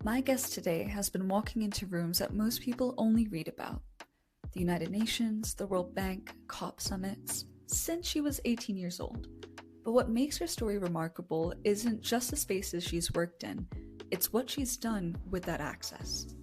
My guest today has been walking into rooms that most people only read about: the United Nations, the World Bank, COP summits, since she was 18 years old. But what makes her story remarkable isn't just the spaces she's worked in, it's what she's done with that access.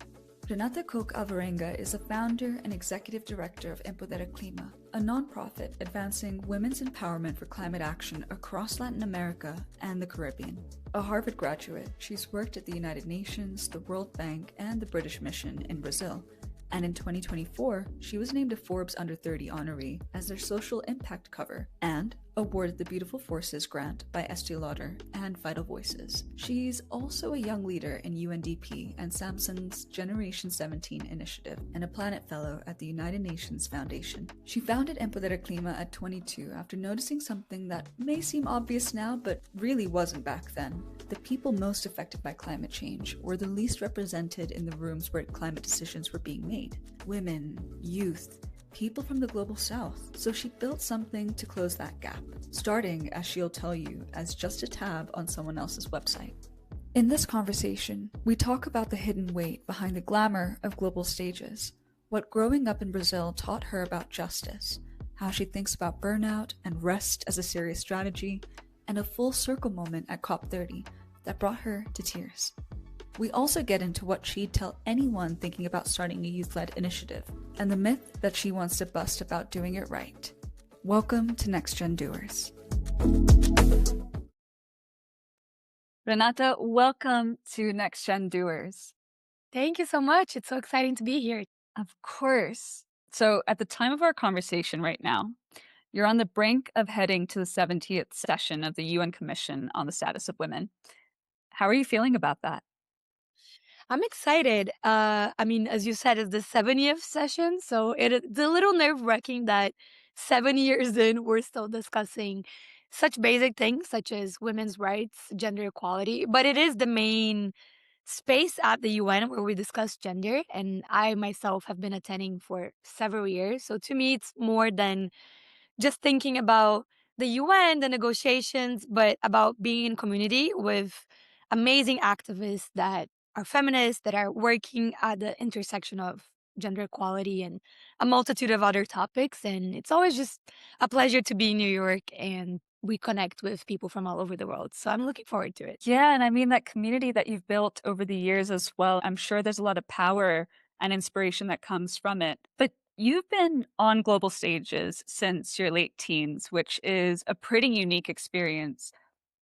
Renata Koch Alvarenga is the founder and executive director of EmpoderaClima, a nonprofit advancing women's empowerment for climate action across Latin America and the Caribbean. A Harvard graduate, she's worked at the United Nations, the World Bank, and the British Mission in Brazil. And in 2024, she was named a Forbes Under 30 honoree as their social impact cover and awarded the Beautiful Forces grant by Estée Lauder and Vital Voices. She's also a young leader in UNDP and Samsung's Generation 17 initiative and a Planet Fellow at the United Nations Foundation. She founded EmpoderaClima at 22 after noticing something that may seem obvious now but really wasn't back then. The people most affected by climate change were the least represented in the rooms where climate decisions were being made: women, youth, people from the global south. So she built something to close that gap, starting, as she'll tell you, as just a tab on someone else's website. In this conversation, we talk about the hidden weight behind the glamour of global stages, what growing up in Brazil taught her about justice, how she thinks about burnout and rest as a serious strategy, and a full circle moment at COP30 that brought her to tears. We also get into what she'd tell anyone thinking about starting a youth-led initiative, and the myth that she wants to bust about doing it right. Welcome to Next Gen Doers. Renata, welcome to Next Gen Doers. Thank you so much. It's so exciting to be here. Of course. So at the time of our conversation right now, you're on the brink of heading to the 70th session of the UN Commission on the Status of Women. How are you feeling about that? I'm excited. As you said, it's the 70th session, so it's a little nerve-wracking that 7 years in, we're still discussing such basic things such as women's rights, gender equality, but it is the main space at the UN where we discuss gender, and I myself have been attending for several years. So to me, it's more than just thinking about the UN, the negotiations, but about being in community with amazing activists that are feminists, that are working at the intersection of gender equality and a multitude of other topics. And it's always just a pleasure to be in New York, and we connect with people from all over the world. So I'm looking forward to it. Yeah, and I mean that community that you've built over the years as well. I'm sure there's a lot of power and inspiration that comes from it. But you've been on global stages since your late teens, which is a pretty unique experience.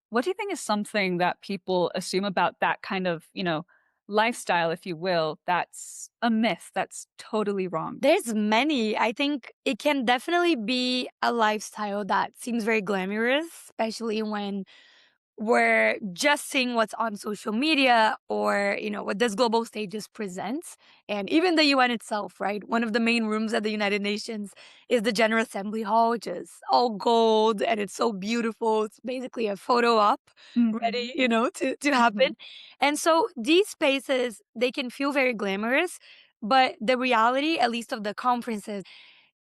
What do you think is something that people assume about that kind of, lifestyle, if you will, that's a myth, that's totally wrong? There's many. I think it can definitely be a lifestyle that seems very glamorous, especially when we're just seeing what's on social media or, what this global stages presents. And even the UN itself, right? One of the main rooms at the United Nations is the General Assembly Hall, which is all gold and it's so beautiful. It's basically a photo op Mhm. ready, to happen. Mhm. And so these spaces, they can feel very glamorous, but the reality, at least of the conferences,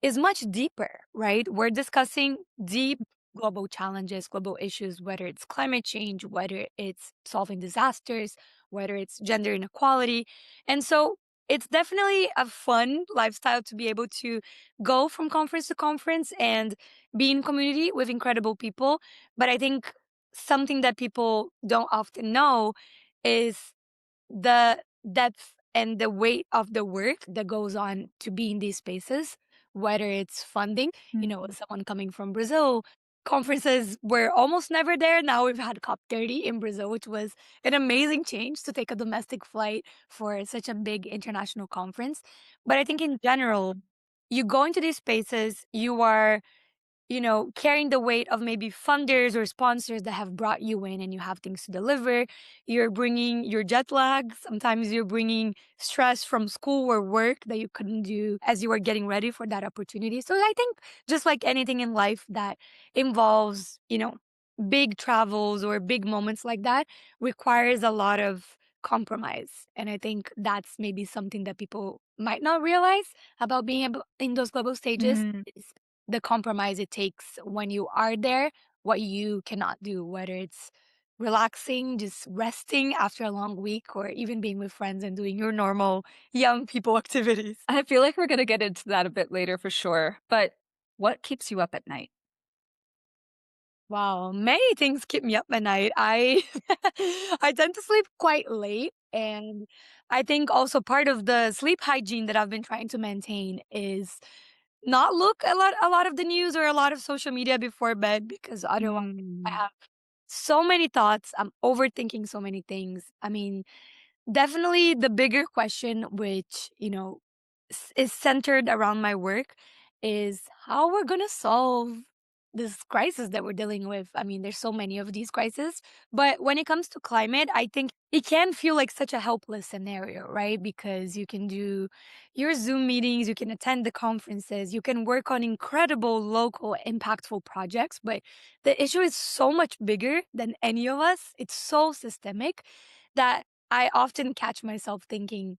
is much deeper, right? We're discussing deep global challenges, global issues, whether it's climate change, whether it's solving disasters, whether it's gender inequality. And so it's definitely a fun lifestyle to be able to go from conference to conference and be in community with incredible people. But I think something that people don't often know is the depth and the weight of the work that goes on to be in these spaces, whether it's funding, Mhm. someone coming from Brazil, conferences were almost never there. Now we've had COP30 in Brazil, which was an amazing change to take a domestic flight for such a big international conference. But I think in general, you go into these spaces, you are carrying the weight of maybe funders or sponsors that have brought you in and you have things to deliver. You're bringing your jet lag. Sometimes you're bringing stress from school or work that you couldn't do as you were getting ready for that opportunity. So I think just like anything in life that involves, big travels or big moments like that requires a lot of compromise. And I think that's maybe something that people might not realize about being able in those global stages Mhm. is the compromise it takes when you are there, what you cannot do, whether it's relaxing, just resting after a long week, or even being with friends and doing your normal young people activities. I feel like we're gonna get into that a bit later for sure, but what keeps you up at night? Wow, many things keep me up at night. I I tend to sleep quite late, and I think also part of the sleep hygiene that I've been trying to maintain is not look a lot of the news or a lot of social media before bed, because otherwise I Mm. have so many thoughts. I'm overthinking so many things. I mean, definitely the bigger question, which, is centered around my work, is how we're going to solve this crisis that we're dealing with. I mean, there's so many of these crises, but when it comes to climate, I think it can feel like such a helpless scenario, right? Because you can do your Zoom meetings, you can attend the conferences, you can work on incredible local impactful projects, but the issue is so much bigger than any of us. It's so systemic that I often catch myself thinking,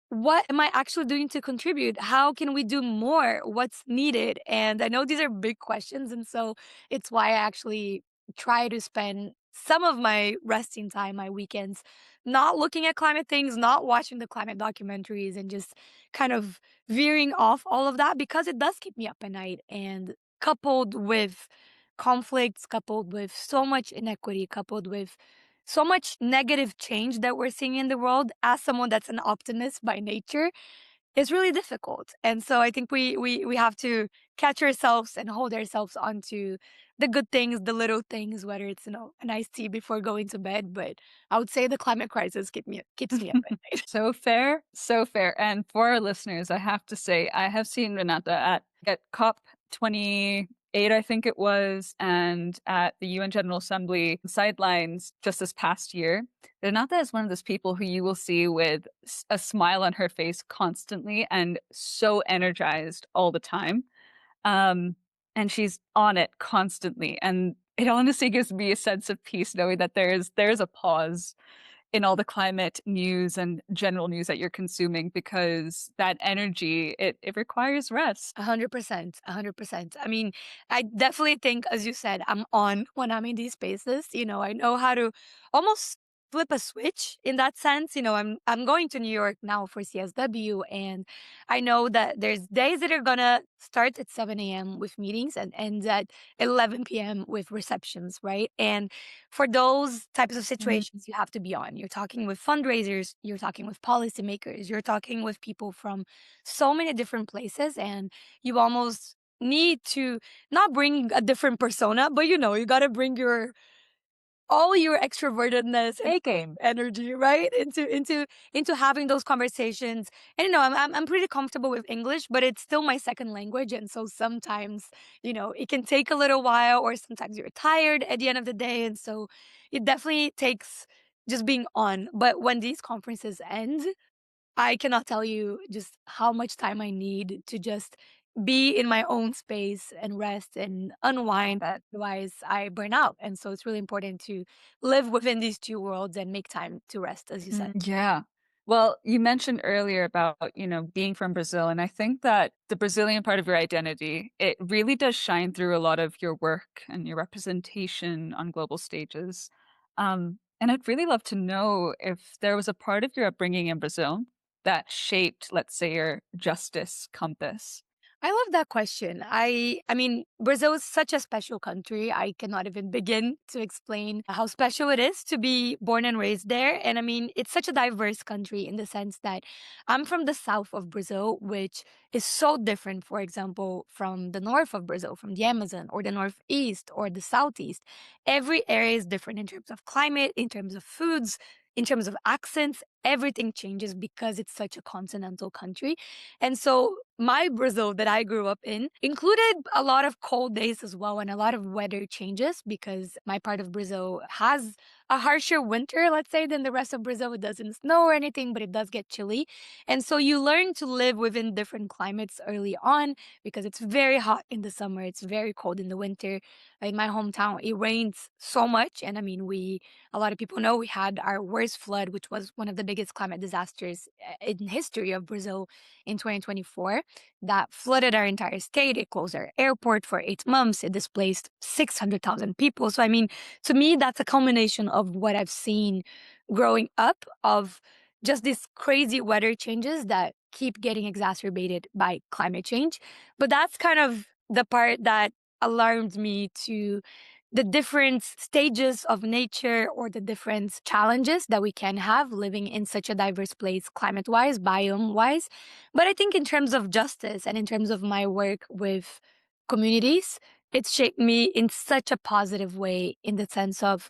what am I actually doing to contribute? How can we do more? What's needed? And I know these are big questions. And so it's why I actually try to spend some of my resting time, my weekends, not looking at climate things, not watching the climate documentaries, and just kind of veering off all of that, because it does keep me up at night. And coupled with conflicts, coupled with so much inequity, coupled with so much negative change that we're seeing in the world, as someone that's an optimist by nature, is really difficult. And so I think we have to catch ourselves and hold ourselves onto the good things, the little things, whether it's, a nice tea before going to bed. But I would say the climate crisis keeps me up at night. So fair, so fair. And for our listeners, I have to say, I have seen Renata at COP 28, I think it was, and at the UN General Assembly sidelines just this past year. Renata is one of those people who you will see with a smile on her face constantly and so energized all the time. Um, and she's on it constantly. And it honestly gives me a sense of peace knowing that there's a pause in all the climate news and general news that you're consuming because that energy it requires rest. 100%, 100%. I mean, I definitely think, as you said, I'm on when I'm in these spaces. I know how to almost flip a switch in that sense. I'm going to New York now for CSW, and I know that there's days that are gonna start at 7 a.m. with meetings and end at 11 p.m. with receptions, right? And for those types of Mhm. situations, you have to be on. You're talking with fundraisers, you're talking with policymakers, you're talking with people from so many different places, and you almost need to not bring a different persona, but you got to bring your all your extrovertedness and A game. energy, right, into having those conversations. And I'm pretty comfortable with English, but it's still my second language, and so sometimes it can take a little while, or sometimes you're tired at the end of the day, and so it definitely takes just being on. But when these conferences end, I cannot tell you just how much time I need to just be in my own space and rest and unwind. That Otherwise, I burn out. And so it's really important to live within these two worlds and make time to rest, as you said. Yeah. Well, you mentioned earlier about, being from Brazil, and I think that the Brazilian part of your identity, it really does shine through a lot of your work and your representation on global stages. And I'd really love to know if there was a part of your upbringing in Brazil that shaped, let's say, your justice compass. I love that question. I mean, Brazil is such a special country. I cannot even begin to explain how special it is to be born and raised there. And I mean, it's such a diverse country in the sense that I'm from the south of Brazil, which is so different, for example, from the north of Brazil, from the Amazon, or the northeast or the southeast. Every area is different in terms of climate, in terms of foods, in terms of accents. Everything changes because it's such a continental country. And so my Brazil that I grew up in included a lot of cold days as well, and a lot of weather changes, because my part of Brazil has a harsher winter, let's say, than the rest of Brazil. It doesn't snow or anything, but it does get chilly. And so you learn to live within different climates early on, because it's very hot in the summer, it's very cold in the winter. In my hometown, it rains so much. And I mean, a lot of people know we had our worst flood, which was one of the biggest climate disasters in history of Brazil in 2024. that flooded our entire state. It closed our airport for 8 months. It displaced 600,000 people. So, I mean, to me, that's a culmination of what I've seen growing up, of just these crazy weather changes that keep getting exacerbated by climate change. But that's kind of the part that alarmed me to the different stages of nature, or the different challenges that we can have living in such a diverse place, climate wise, biome wise. But I think in terms of justice and in terms of my work with communities, it's shaped me in such a positive way, in the sense of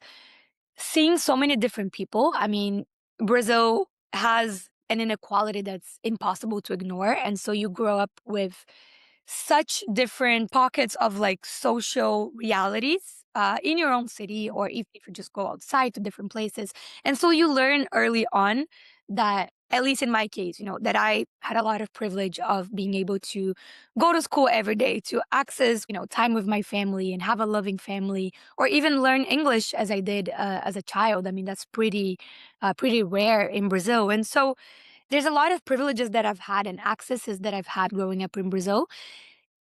seeing so many different people. I mean, Brazil has an inequality that's impossible to ignore. And so you grow up with such different pockets of like social realities in your own city, or if you just go outside to different places. And so you learn early on that, at least in my case, that I had a lot of privilege of being able to go to school every day, to access, time with my family and have a loving family, or even learn English as I did as a child. I mean, that's pretty rare in Brazil. And so there's a lot of privileges that I've had and accesses that I've had growing up in Brazil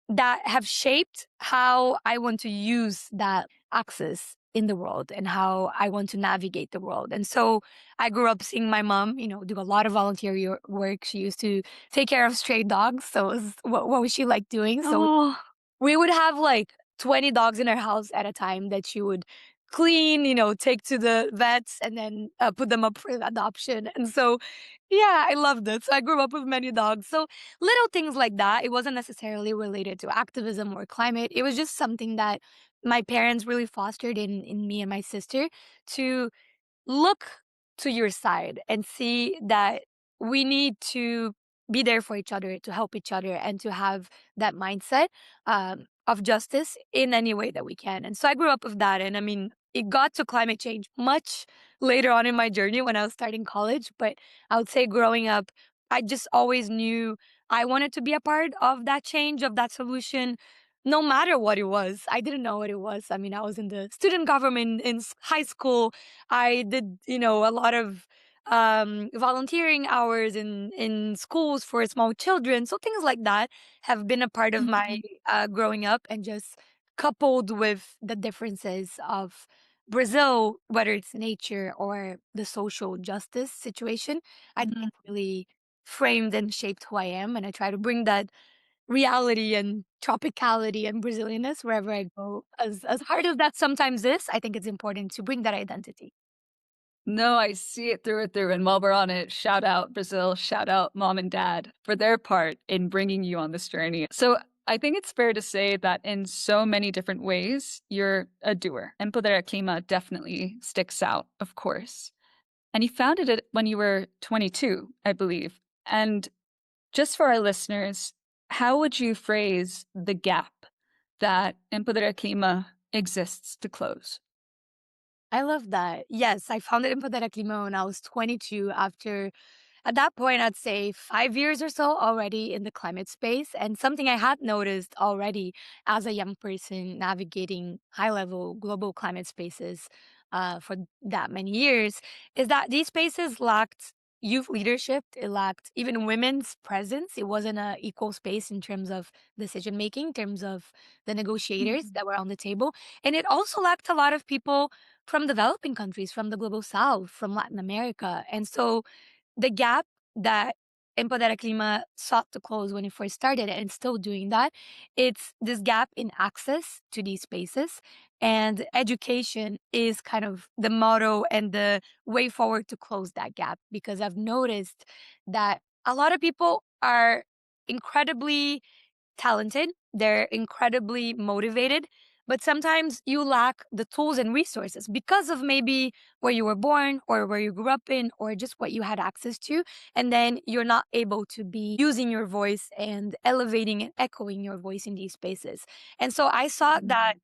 that have shaped how I want to use that access in the world and how I want to navigate the world. And so I grew up seeing my mom, do a lot of volunteer work. She used to take care of stray dogs. So it was, what was she like doing? So Oh, we would have like 20 dogs in our house at a time that she would clean, take to the vets, and then put them up for adoption. And so, yeah, I loved it. So I grew up with many dogs. So little things like that. It wasn't necessarily related to activism or climate. It was just something that my parents really fostered in me and my sister, to look to your side and see that we need to be there for each other, to help each other, and to have that mindset of justice in any way that we can. And so I grew up with that. And I mean, it got to climate change much later on in my journey when I was starting college. But I would say growing up, I just always knew I wanted to be a part of that change, of that solution, no matter what it was. I didn't know what it was. I mean, I was in the student government in high school. I did, a lot of volunteering hours in schools for small children. So things like that have been a part of my mhm. growing up, and just coupled with the differences of Brazil, whether it's nature or the social justice situation, I think Mhm. it's really framed and shaped who I am. And I try to bring that reality and tropicality and Brazilianness wherever I go. As hard as that sometimes is, I think it's important to bring that identity. No, I see it through and through. And while we're on it, shout out Brazil, shout out mom and dad for their part in bringing you on this journey. So I think it's fair to say that in so many different ways, you're a doer. EmpoderaClima definitely sticks out, of course. And you founded it when you were 22, I believe. And just for our listeners, how would you phrase the gap that EmpoderaClima exists to close? I love that. Yes, I founded EmpoderaClima when I was 22, after, at that point, I'd say 5 years or so already in the climate space. And something I had noticed already as a young person navigating high level global climate spaces for that many years is that these spaces lacked youth leadership. It lacked even women's presence. It wasn't an equal space in terms of decision making, in terms of the negotiators Mhm. that were on the table. And it also lacked a lot of people from developing countries, from the global south, from Latin America. And so the gap that EmpoderaClima sought to close when it first started, and it's still doing that, it's this gap in access to these spaces. And education is kind of the motto and the way forward to close that gap, because I've noticed that a lot of people are incredibly talented, they're incredibly motivated, but sometimes you lack the tools and resources because of maybe where you were born or where you grew up in or just what you had access to. And then you're not able to be using your voice and elevating and echoing your voice in these spaces. And so I saw that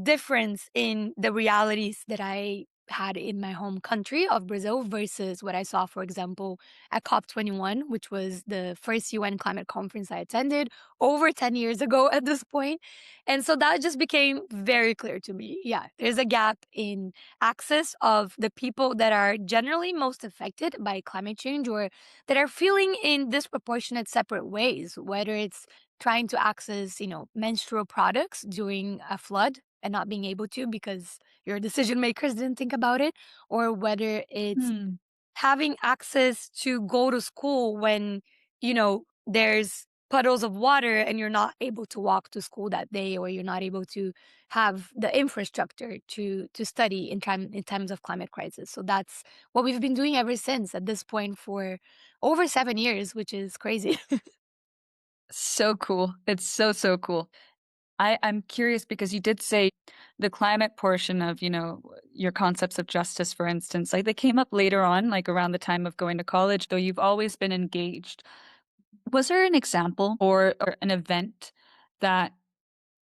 difference in the realities that I had in my home country of Brazil versus what I saw, for example, at COP21, which was the first UN climate conference I attended over 10 years ago at this point. And so that just became very clear to me. Yeah, there's a gap in access of the people that are generally most affected by climate change or that are feeling in disproportionate separate ways, whether it's trying to access, menstrual products during a flood and not being able to because your decision makers didn't think about it, or whether it's Hmm. having access to go to school when, there's puddles of water and you're not able to walk to school that day, or you're not able to have the infrastructure to study in times of climate crisis. So that's what we've been doing ever since at this point for over 7 years, which is crazy. So cool. It's so, so cool. I'm curious because you did say the climate portion of, your concepts of justice, for instance, like they came up later on, like around the time of going to college, though you've always been engaged. Was there an example or an event that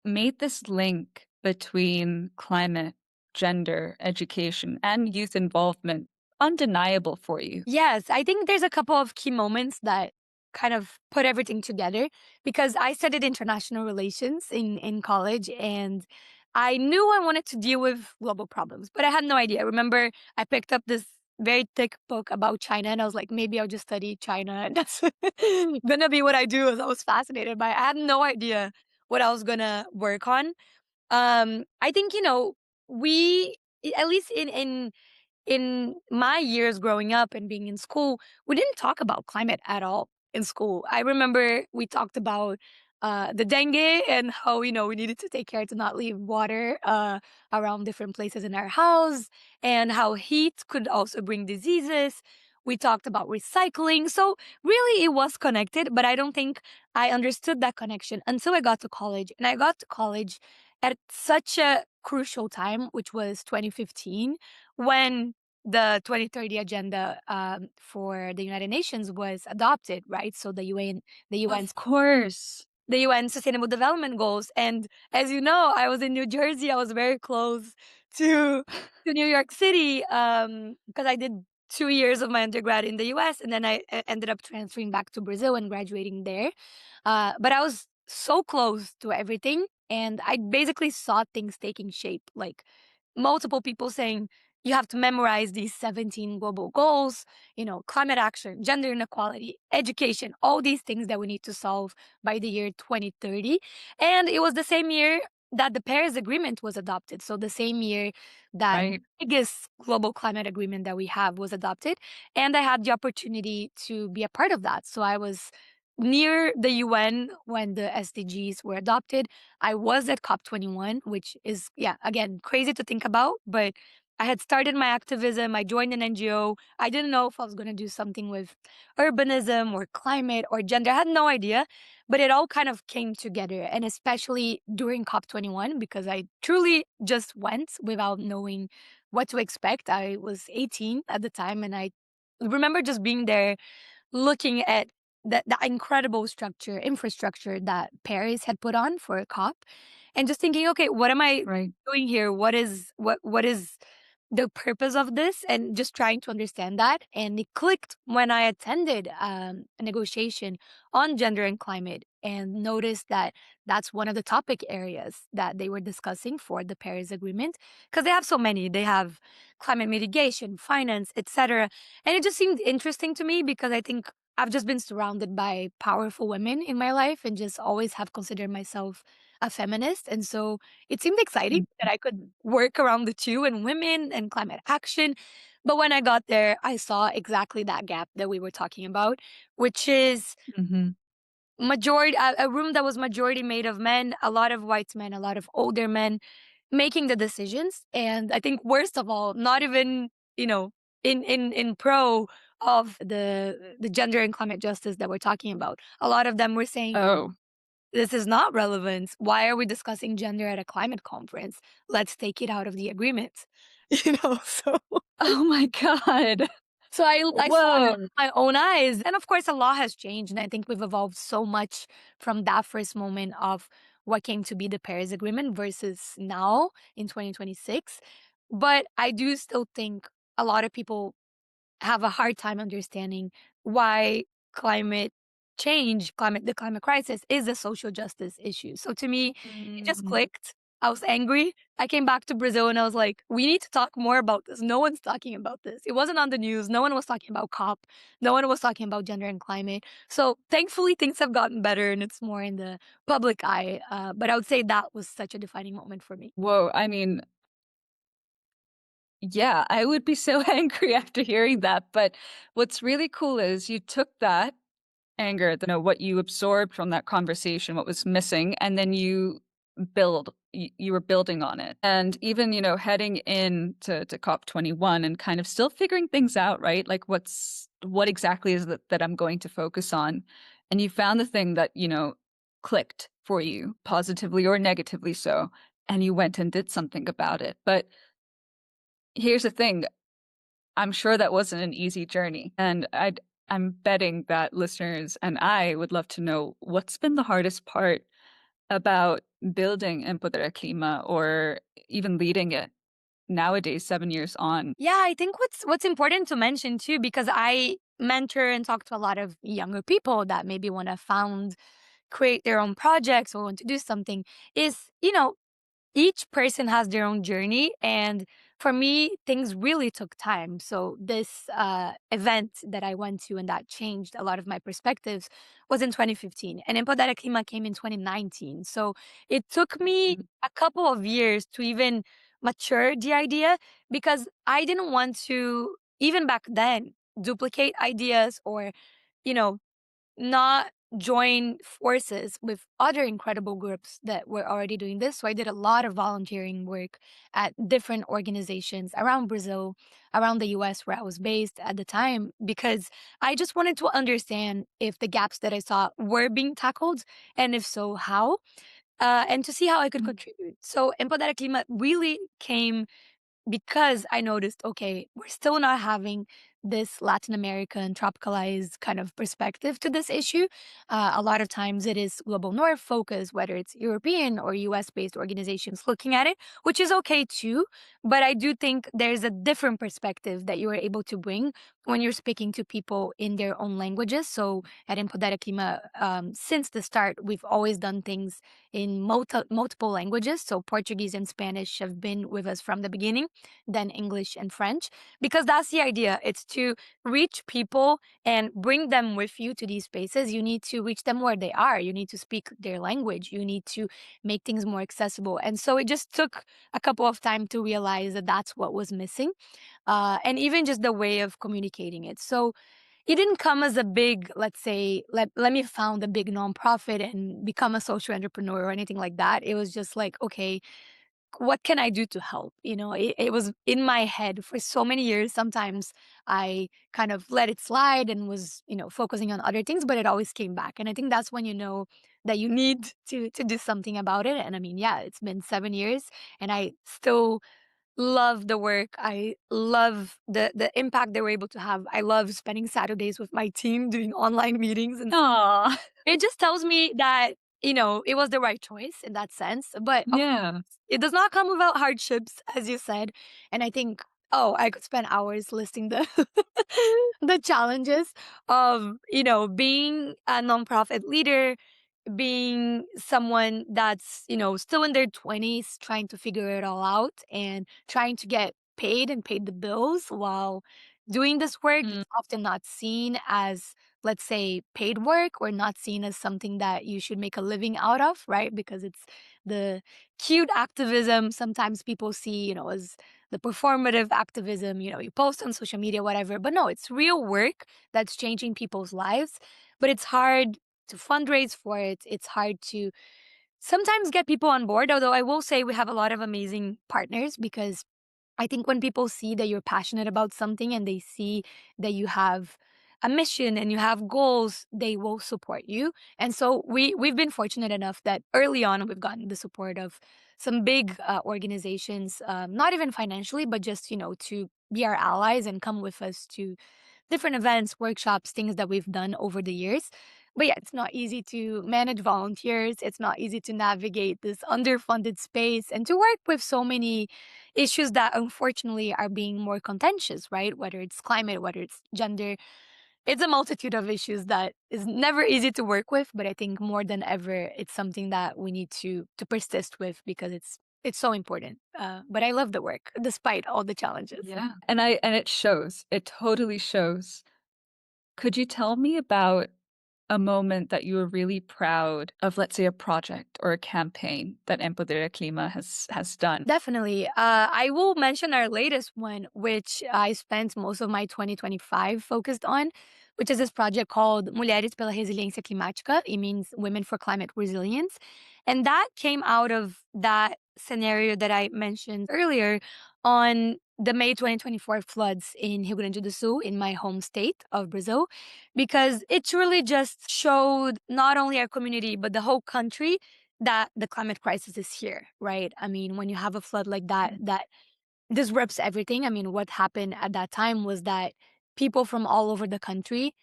made this link between climate, gender, education, and youth involvement undeniable for you? Yes, I think there's a couple of key moments that kind of put everything together because I studied international relations in college, and I knew I wanted to deal with global problems, but I had no idea. I remember I picked up this very thick book about China and I was like, maybe I'll just study China and that's gonna be what I do, as I was fascinated by it. I had no idea what I was gonna work on. I think, we at least in my years growing up and being in school, we didn't talk about climate at all in school. I remember we talked about the dengue and how, we needed to take care to not leave water around different places in our house, and how heat could also bring diseases. We talked about recycling. So really it was connected, but I don't think I understood that connection until I got to college. And I got to college at such a crucial time, which was 2015, when the 2030 agenda for the United Nations was adopted, right? So the Of course. UN Sustainable Development Goals. And as you know, I was in New Jersey. I was very close to New York City because I did 2 years of my undergrad in the US, and then I ended up transferring back to Brazil and graduating there. But I was so close to everything, and I basically saw things taking shape, like multiple people saying, you have to memorize these 17 global goals, climate action, gender inequality, education, all these things that we need to solve by the year 2030. And it was the same year that the Paris Agreement was adopted. So the same year that Right. biggest global climate agreement that we have was adopted. And I had the opportunity to be a part of that. So I was near the UN when the SDGs were adopted. I was at COP21, which is, yeah, again, crazy to think about, but I had started my activism. I joined an NGO. I didn't know if I was going to do something with urbanism or climate or gender. I had no idea, but it all kind of came together. And especially during COP21, because I truly just went without knowing what to expect. I was 18 at the time, and I remember just being there looking at the incredible infrastructure that Paris had put on for a COP, and just thinking, okay, what am I Right. doing here? What is the purpose of this? And just trying to understand that. And it clicked when I attended a negotiation on gender and climate and noticed that that's one of the topic areas that they were discussing for the Paris Agreement, because they have so many. They have climate mitigation, finance, etc. And it just seemed interesting to me because I think I've just been surrounded by powerful women in my life and just always have considered myself a feminist. And so it seemed exciting that I could work around the two and women and climate action. But when I got there, I saw exactly that gap that we were talking about, which is Mm-hmm. majority a room that was majority made of men, a lot of white men, a lot of older men making the decisions. And I think worst of all, not even, in pro of the gender and climate justice that we're talking about. A lot of them were saying, Oh. this is not relevant. Why are we discussing gender at a climate conference? Let's take it out of the agreement. So Oh my God. I saw that Whoa. with my own eyes. And of course, a lot has changed. And I think we've evolved so much from that first moment of what came to be the Paris Agreement versus now in 2026. But I do still think a lot of people have a hard time understanding why climate the climate crisis is a social justice issue. So to me, it just Mm. clicked. I was angry. I came back to Brazil and I was like, we need to talk more about this. No one's talking about this. It wasn't on the news. No one was talking about COP. No one was talking about gender and climate. So thankfully, things have gotten better and it's more in the public eye. But I would say that was such a defining moment for me. Whoa, I mean, yeah, I would be so angry after hearing that. But what's really cool is you took that anger, what you absorbed from that conversation, what was missing, and then you were building on it. And even, heading to COP 21 and kind of still figuring things out, right? Like what exactly is that I'm going to focus on? And you found the thing that, clicked for you, positively or negatively so, and you went and did something about it. But here's the thing, I'm sure that wasn't an easy journey. And I'm betting that listeners and I would love to know what's been the hardest part about building EmpoderaClima or even leading it nowadays, 7 years on. Yeah, I think what's important to mention too, because I mentor and talk to a lot of younger people that maybe want to create their own projects or want to do something, is, each person has their own journey. And for me, things really took time. So this event that I went to and that changed a lot of my perspectives was in 2015. And EmpoderaClima came in 2019. So it took me Mhm. a couple of years to even mature the idea, because I didn't want to, even back then, duplicate ideas or, you know, not join forces with other incredible groups that were already doing this. So I did a lot of volunteering work at different organizations around Brazil, around the US where I was based at the time, because I just wanted to understand if the gaps that I saw were being tackled, and if so, how, and to see how I could contribute. So Empodera Clima really came because I noticed, okay, we're still not having this Latin American tropicalized kind of perspective to this issue. A lot of times it is global north focused, whether it's European or US based organizations looking at it, which is okay too. But I do think there's a different perspective that you are able to bring when you're speaking to people in their own languages. So at Empodera Clima, since the start, we've always done things in multiple languages. So Portuguese and Spanish have been with us from the beginning, then English and French, because that's the idea. It's to reach people and bring them with you to these spaces. You need to reach them where they are. You need to speak their language. You need to make things more accessible. And so it just took a couple of time to realize that that's what was missing, and even just the way of communicating it. So it didn't come as a big, let's say, let me found a big nonprofit and become a social entrepreneur or anything like that. It was just like, okay, what can I do to help? It was in my head for so many years. Sometimes I kind of let it slide and was, focusing on other things, but it always came back. And I think that's when you know that you need to do something about it. And I mean, yeah, it's been 7 years and I still love the work. I love the impact they were able to have. I love spending Saturdays with my team doing online meetings, and Aw, it just tells me that, it was the right choice in that sense. But of yeah. it does not come without hardships, as you said. And I think, oh, I could spend hours listing the the challenges of, being a nonprofit leader, being someone that's, still in their 20s trying to figure it all out and trying to get paid and paid the bills while doing this work. Mm. It's often not seen as, let's say, paid work, or not seen as something that you should make a living out of, right? Because it's the cute activism sometimes people see, as the performative activism, you post on social media, whatever. But no, it's real work that's changing people's lives. But it's hard to fundraise for it. It's hard to sometimes get people on board, although I will say we have a lot of amazing partners, because I think when people see that you're passionate about something and they see that you have a mission and you have goals, they will support you. And so we've been fortunate enough that early on we've gotten the support of some big organizations, not even financially, but just, to be our allies and come with us to different events, workshops, things that we've done over the years. But yeah, it's not easy to manage volunteers. It's not easy to navigate this underfunded space and to work with so many, issues that unfortunately are being more contentious, right? Whether it's climate, whether it's gender, it's a multitude of issues that is never easy to work with, but I think more than ever, it's something that we need to persist with because it's so important. But I love the work despite all the challenges. Yeah. And it shows. It totally shows. Could you tell me about a moment that you were really proud of, let's say, a project or a campaign that EmpoderaClima has done? Definitely. I will mention our latest one, which I spent most of my 2025 focused on, which is this project called Mulheres pela Resiliência Climática. It means Women for Climate Resilience. And that came out of that scenario that I mentioned earlier on the May 2024 floods in Rio Grande do Sul, in my home state of Brazil, because it truly just showed not only our community, but the whole country that the climate crisis is here, right? I mean, when you have a flood like that, that disrupts everything. I mean, what happened at that time was that people from all over the country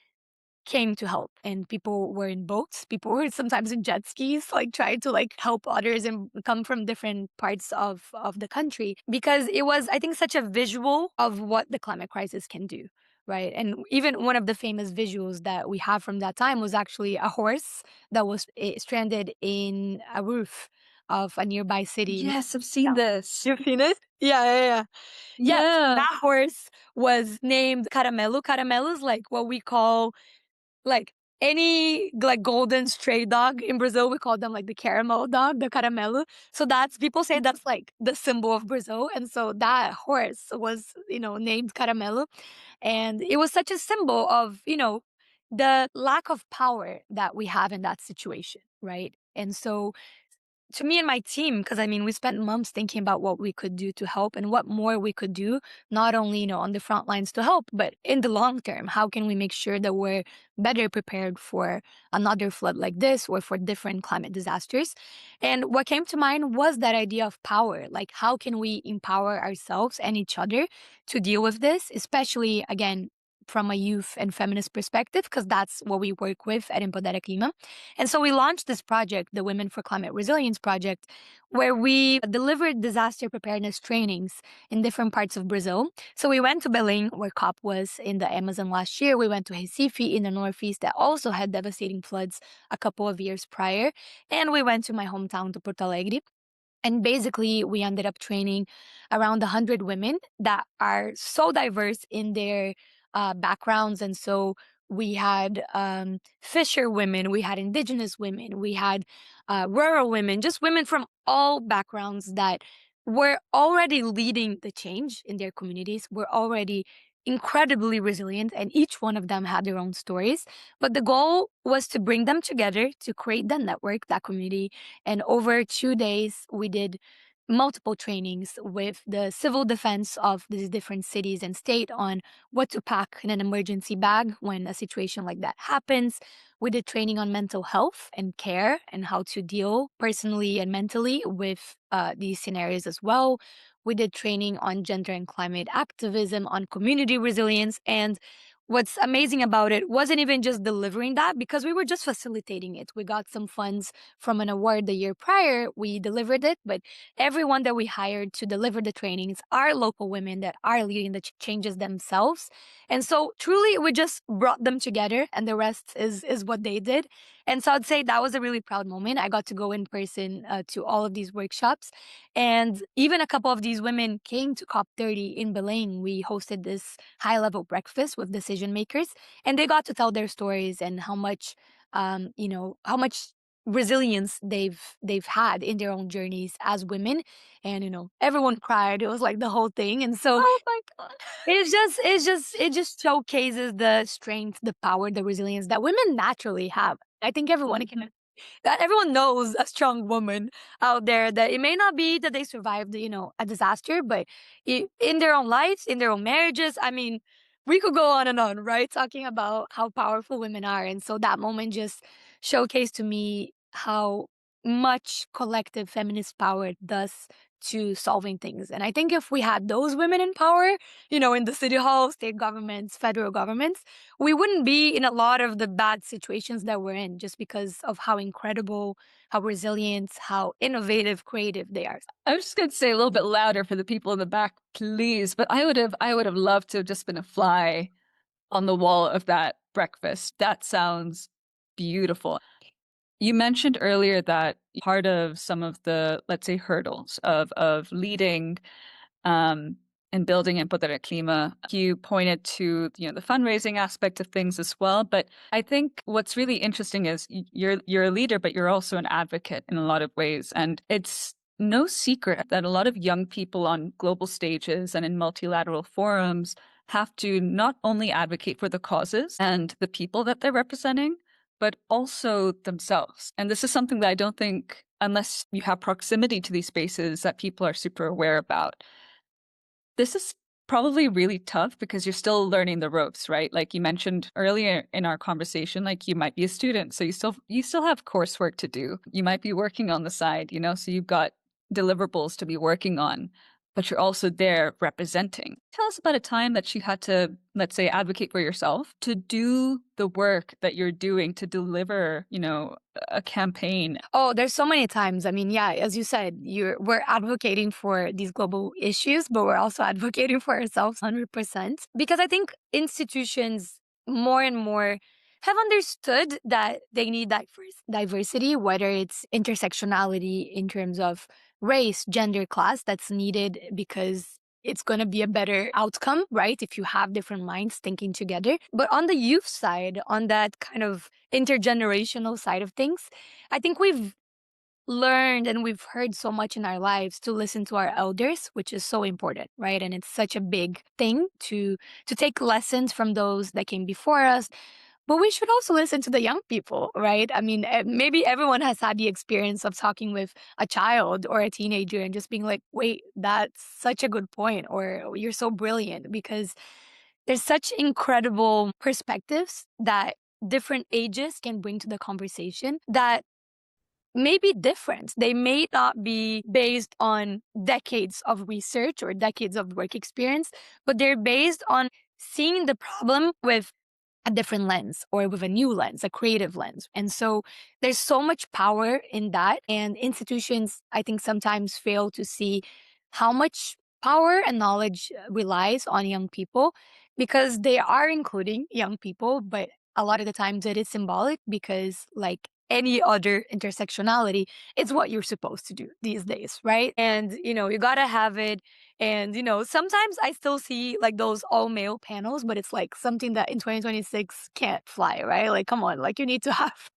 came to help, and people were in boats, people were sometimes in jet skis, like trying to like help others and come from different parts of the country, because it was, I think, such a visual of what the climate crisis can do, right? And even one of the famous visuals that we have from that time was actually a horse that was stranded in a roof of a nearby city. Yes, I've seen Yeah. this. You've seen it? Yeah, yeah, yeah. Yes, Yeah. that horse was named Caramelo. Caramelo is like what we call like any like golden stray dog in Brazil. We call them like the caramel dog, the caramelo. So that's, people say that's like the symbol of Brazil. And so that horse was, named Caramelo. And it was such a symbol of, the lack of power that we have in that situation, right? And so to me and my team, because I mean, we spent months thinking about what we could do to help and what more we could do, not only, on the front lines to help, but in the long term, how can we make sure that we're better prepared for another flood like this or for different climate disasters? And what came to mind was that idea of power. Like, how can we empower ourselves and each other to deal with this, especially, again, from a youth and feminist perspective, because that's what we work with at EmpoderaClima. And so we launched this project, the Women for Climate Resilience Project, where we delivered disaster preparedness trainings in different parts of Brazil. So we went to Belém, where COP was in the Amazon last year. We went to Recife in the Northeast that also had devastating floods a couple of years prior. And we went to my hometown, to Porto Alegre. And basically, we ended up training around 100 women that are so diverse in their backgrounds. And so we had fisher women, we had indigenous women, we had rural women, just women from all backgrounds that were already leading the change in their communities, were already incredibly resilient, and each one of them had their own stories. But the goal was to bring them together to create that network, that community. And over 2 days, we did multiple trainings with the civil defense of these different cities and state on what to pack in an emergency bag when a situation like that happens. We did training on mental health and care and how to deal personally and mentally with these scenarios as well. We did training on gender and climate activism, on community resilience. And what's amazing about it wasn't even just delivering that, because we were just facilitating it. We got some funds from an award the year prior. We delivered it, but everyone that we hired to deliver the trainings are local women that are leading the changes themselves. And so truly we just brought them together, and the rest is what they did. And so I'd say that was a really proud moment. I got to go in person to all of these workshops. And even a couple of these women came to COP30 in Belém. We hosted this high-level breakfast with decision makers, and they got to tell their stories and how much, how much resilience they've had in their own journeys as women. And everyone cried. It was like the whole thing. And so Oh my God. it just showcases the strength, the power, the resilience that women naturally have. I think everyone can, that everyone knows a strong woman out there, that it may not be that they survived, a disaster, but in their own lives, in their own marriages. I mean, we could go on and on, right? Talking about how powerful women are. And so that moment just showcased to me how much collective feminist power does to solving things. And I think if we had those women in power, in the city hall, state governments, federal governments, we wouldn't be in a lot of the bad situations that we're in just because of how incredible, how resilient, how innovative, creative they are. I was just going to say a little bit louder for the people in the back, please. But I would have loved to have just been a fly on the wall of that breakfast. That sounds beautiful. You mentioned earlier that part of some of the, let's say, hurdles of leading and building EmpoderaClima, you pointed to the fundraising aspect of things as well. But I think what's really interesting is you're a leader, but you're also an advocate in a lot of ways. And it's no secret that a lot of young people on global stages and in multilateral forums have to not only advocate for the causes and the people that they're representing, but also themselves. And this is something that I don't think, unless you have proximity to these spaces, that people are super aware about. This is probably really tough because you're still learning the ropes, right? Like you mentioned earlier in our conversation, like you might be a student, so you still have coursework to do. You might be working on the side, so you've got deliverables to be working on, but you're also there representing. Tell us about a time that you had to, let's say, advocate for yourself to do the work that you're doing to deliver, a campaign. Oh, there's so many times. I mean, yeah, as you said, we're advocating for these global issues, but we're also advocating for ourselves 100%. Because I think institutions more and more have understood that they need diversity, whether it's intersectionality in terms of race, gender, class, that's needed because it's going to be a better outcome, right? If you have different minds thinking together. But on the youth side, on that kind of intergenerational side of things, I think we've learned and we've heard so much in our lives to listen to our elders, which is so important, right? And it's such a big thing to take lessons from those that came before us. But we should also listen to the young people, right? I mean, maybe everyone has had the experience of talking with a child or a teenager and just being like, wait, that's such a good point, or you're so brilliant, because there's such incredible perspectives that different ages can bring to the conversation that may be different. They may not be based on decades of research or decades of work experience, but they're based on seeing the problem with a different lens or with a new lens, a creative lens. And so there's so much power in that. And institutions, I think, sometimes fail to see how much power and knowledge relies on young people because they are including young people, but a lot of the times it is symbolic because, like any other intersectionality, it's what you're supposed to do these days, right? And, you gotta have it. And, sometimes I still see like those all male panels, but it's like something that in 2026 can't fly, right? Like, come on, like you need to have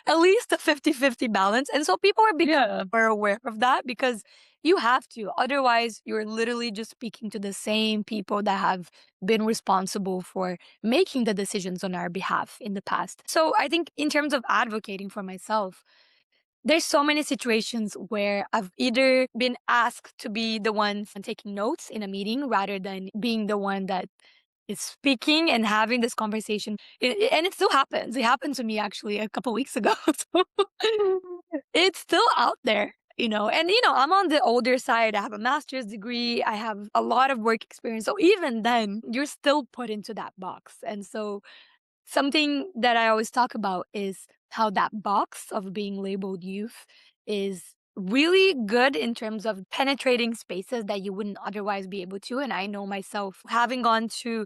at least a 50-50 balance. And so people are becoming more aware of that because you have to. Otherwise, you're literally just speaking to the same people that have been responsible for making the decisions on our behalf in the past. So I think in terms of advocating for myself, there's so many situations where I've either been asked to be the one taking notes in a meeting rather than being the one that is speaking and having this conversation. And it still happens. It happened to me actually a couple weeks ago. So it's still out there. And I'm on the older side. I have a master's degree. I have a lot of work experience. So even then, you're still put into that box. And so something that I always talk about is how that box of being labeled youth is really good in terms of penetrating spaces that you wouldn't otherwise be able to. And I know myself having gone to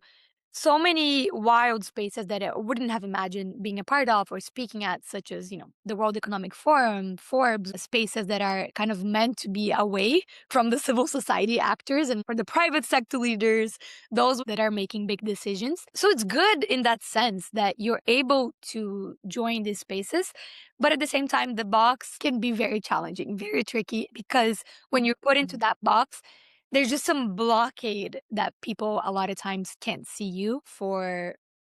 so many wild spaces that I wouldn't have imagined being a part of or speaking at, such as, the World Economic Forum, Forbes, spaces that are kind of meant to be away from the civil society actors and for the private sector leaders, those that are making big decisions. So it's good in that sense that you're able to join these spaces. But at the same time, the box can be very challenging, very tricky, because when you're put into that box, there's just some blockade that people a lot of times can't see you for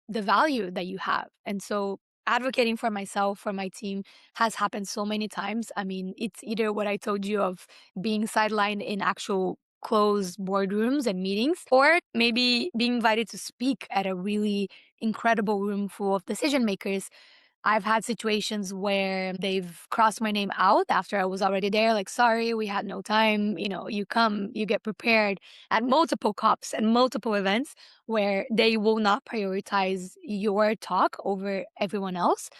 the value that you have. And so advocating for myself, for my team has happened so many times. I mean, it's either what I told you of being sidelined in actual closed boardrooms and meetings, or maybe being invited to speak at a really incredible room full of decision makers. I've had situations where they've crossed my name out after I was already there, like, sorry, we had no time. You come, you get prepared at multiple COPs and multiple events where they will not prioritize your talk over everyone else.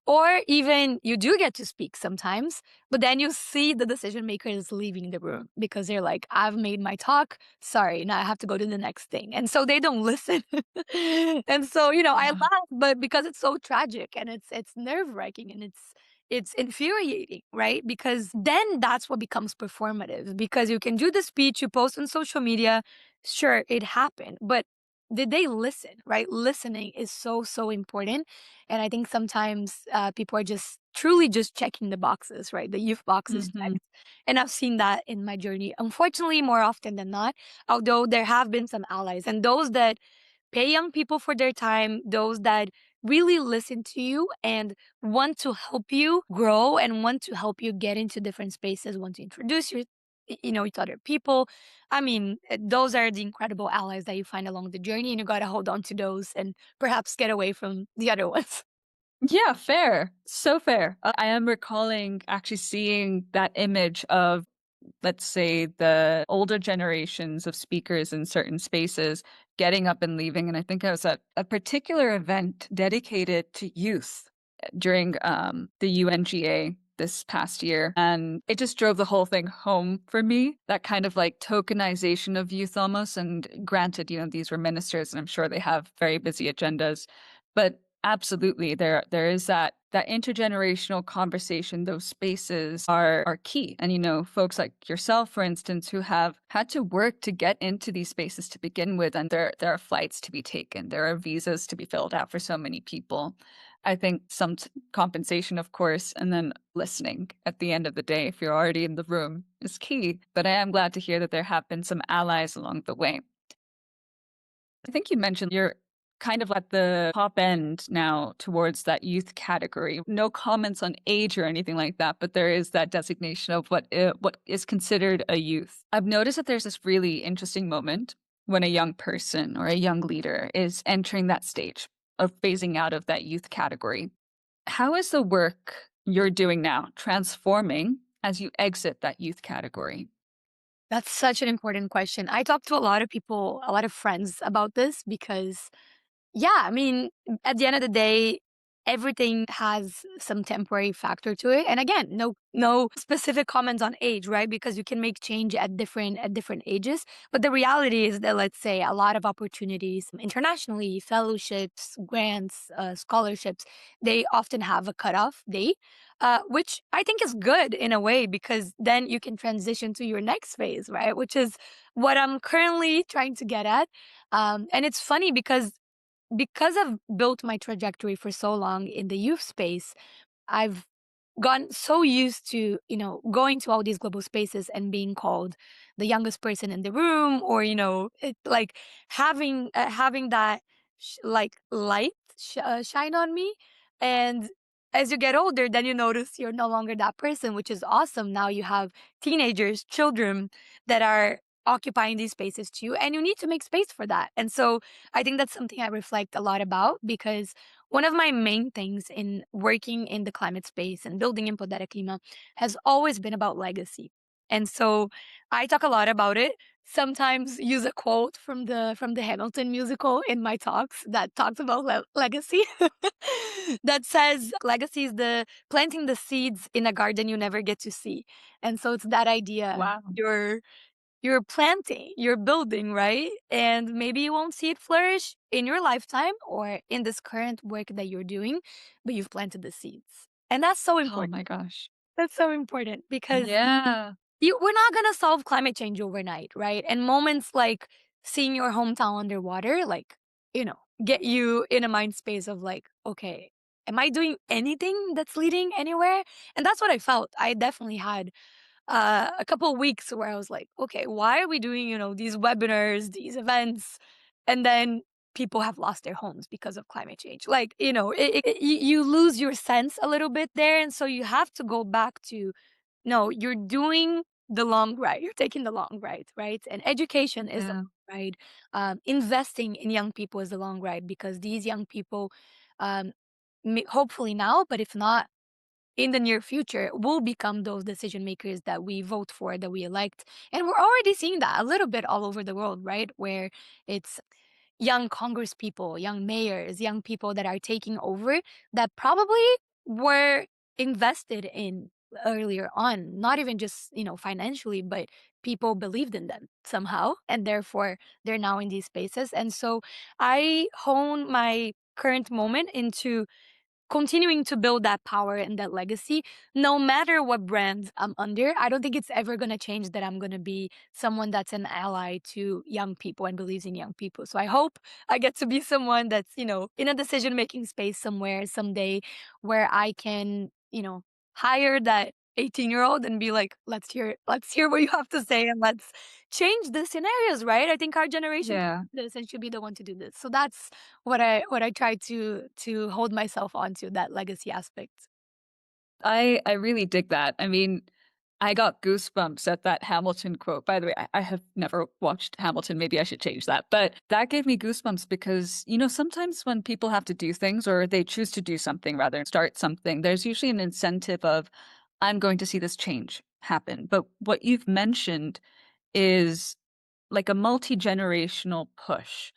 Or even you do get to speak sometimes, but then you see the decision makers leaving the room because they're like, I've made my talk. Sorry, now I have to go to the next thing. And so they don't listen. And so, I Yeah. laugh, but because it's so tragic and it's nerve-wracking and it's infuriating, right? Because then that's what becomes performative. Because you can do the speech, you post on social media, sure, it happened, but did they listen, right? Listening is so, so important. And I think sometimes people are just truly just checking the boxes, right? The youth boxes Mhm. checked. And I've seen that in my journey, unfortunately, more often than not, although there have been some allies and those that pay young people for their time, those that really listen to you and want to help you grow and want to help you get into different spaces, want to introduce you to other people. I mean, those are the incredible allies that you find along the journey, and you got to hold on to those and perhaps get away from the other ones. Yeah, fair. So fair. I am recalling actually seeing that image of, let's say, the older generations of speakers in certain spaces getting up and leaving. And I think I was at a particular event dedicated to youth during the UNGA this past year. And it just drove the whole thing home for me, that kind of like tokenization of youth almost. And granted, these were ministers and I'm sure they have very busy agendas. But absolutely, there is that intergenerational conversation. Those spaces are key. And folks like yourself, for instance, who have had to work to get into these spaces to begin with, and there are flights to be taken, there are visas to be filled out for so many people. I think some compensation, of course, and then listening at the end of the day, if you're already in the room, is key. But I am glad to hear that there have been some allies along the way. I think you mentioned you're kind of at the top end now towards that youth category. No comments on age or anything like that, but there is that designation of what is considered a youth. I've noticed that there's this really interesting moment when a young person or a young leader is entering that stage of phasing out of that youth category. How is the work you're doing now transforming as you exit that youth category? That's such an important question. I talk to a lot of people, a lot of friends about this because yeah, I mean, at the end of the day, everything has some temporary factor to it. And again, no specific comments on age, right? Because you can make change at different ages. But the reality is that, let's say, a lot of opportunities internationally, fellowships, grants, scholarships, they often have a cutoff date. Which I think is good in a way because then you can transition to your next phase, right? Which is what I'm currently trying to get at. And it's funny because I've built my trajectory for so long in the youth space, I've gotten so used to, going to all these global spaces and being called the youngest person in the room, or like having that like light shine on me. And as you get older, then you notice you're no longer that person, which is awesome. Now you have teenagers, children that are occupying these spaces too, and you need to make space for that. And so I think that's something I reflect a lot about because one of my main things in working in the climate space and building EmpoderaClima has always been about legacy. And so I talk a lot about it. Sometimes use a quote from the Hamilton musical in my talks that talks about legacy. That says legacy is the planting the seeds in a garden you never get to see. And so it's that idea. Wow. You're planting, you're building, right? And maybe you won't see it flourish in your lifetime or in this current work that you're doing, but you've planted the seeds. And that's so Oh important. my gosh. That's so important because Yeah. we're not going to solve climate change overnight, right? And moments like seeing your hometown underwater, like, you know, get you in a mind space of like, okay, am I doing anything that's leading anywhere? And that's what I felt. I definitely had a couple of weeks where I was like, okay, why are we doing, these webinars, these events? And then people have lost their homes because of climate change. Like, you lose your sense a little bit there. And so you have to go back to, no, you're doing the long ride. You're taking the long ride, right? And education is the Yeah. long ride. Investing in young people is the long ride because these young people, hopefully now, but if not, in the near future, will become those decision makers that we vote for, that we elect. And we're already seeing that a little bit all over the world, right? Where it's young Congress people, young mayors, young people that are taking over that probably were invested in earlier on, not even just, financially, but people believed in them somehow. And therefore, they're now in these spaces. And so I hone my current moment into continuing to build that power and that legacy, no matter what brand I'm under. I don't think it's ever going to change that I'm going to be someone that's an ally to young people and believes in young people. So I hope I get to be someone that's, in a decision making space somewhere someday where I can, hire that 18-year-old and be like, let's hear what you have to say, and let's change the scenarios, right? I think our generation Yeah. this and should be the one to do this. So that's what I try to hold myself onto, that legacy aspect. I really dig that. I mean, I got goosebumps at that Hamilton quote. By the way, I have never watched Hamilton. Maybe I should change that. But that gave me goosebumps because, sometimes when people have to do things or they choose to do something rather than start something, there's usually an incentive of, I'm going to see this change happen. But what you've mentioned is like a multi-generational push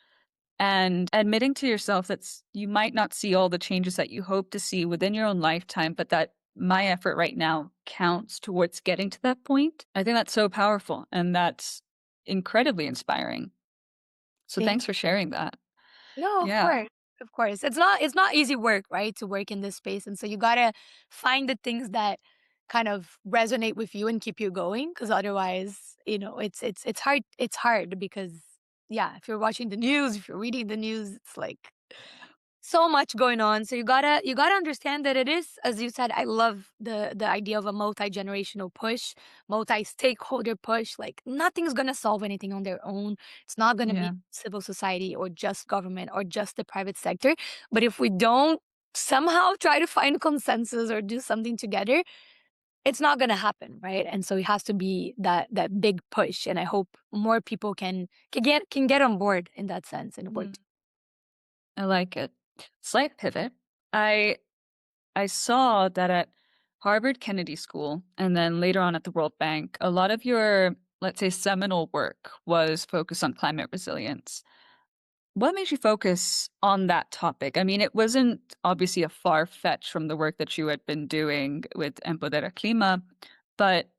and admitting to yourself that you might not see all the changes that you hope to see within your own lifetime, but that my effort right now counts towards getting to that point. I think that's so powerful and that's incredibly inspiring. So Thank thanks for sharing that. No, of Yeah. course. Of course. It's not easy work, right? To work in this space. And so you gotta find the things that kind of resonate with you and keep you going. Cause otherwise, it's hard because yeah, if you're watching the news, if you're reading the news, it's like so much going on. So you gotta understand that it is, as you said, I love the idea of a multi-generational push, multi-stakeholder push. Like nothing's gonna solve anything on their own. It's not gonna be Yeah. civil society or just government or just the private sector. But if we don't somehow try to find consensus or do something together, it's not gonna happen, right? And so it has to be that big push. And I hope more people can get on board in that sense and work. Mm, I like it. Slight pivot. I I saw that at Harvard Kennedy School and then later on at the World Bank, a lot of your, let's say, seminal work was focused on climate resilience. What made you focus on that topic? I mean, it wasn't obviously a far fetch from the work that you had been doing with EmpoderaClima, but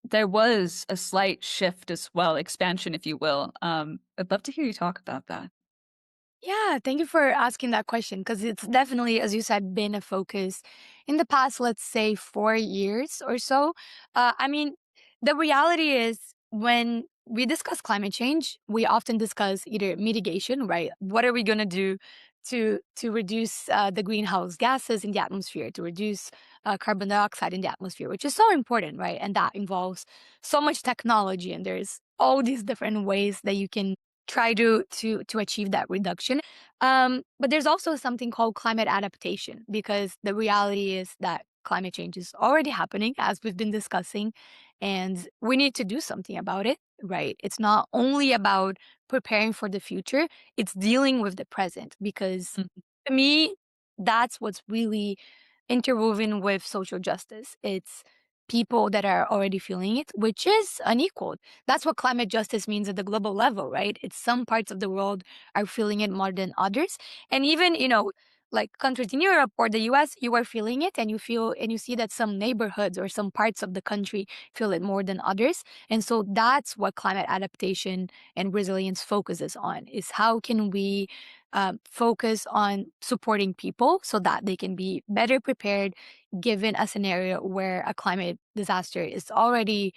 there was a slight shift as well, expansion, if you will. I'd love to hear you talk about that. Yeah, thank you for asking that question because it's definitely, as you said, been a focus in the past, let's say, 4 years or so. I mean, the reality is when we discuss climate change, we often discuss either mitigation, right? What are we going to do to reduce the greenhouse gases in the atmosphere, to reduce carbon dioxide in the atmosphere, which is so important, right? And that involves so much technology, and there's all these different ways that you can try to achieve that reduction. But there's also something called climate adaptation, because the reality is that climate change is already happening, as we've been discussing, and we need to do something about it, right? It's not only about preparing for the future, it's dealing with the present, because Mhm. to me, that's what's really interwoven with social justice. It's people that are already feeling it, which is unequal. That's what climate justice means at the global level, right? It's some parts of the world are feeling it more than others. And even, like countries in Europe or the US, you are feeling it, and you see that some neighborhoods or some parts of the country feel it more than others. And so that's what climate adaptation and resilience focuses on, is how can we focus on supporting people so that they can be better prepared given a scenario where a climate disaster is already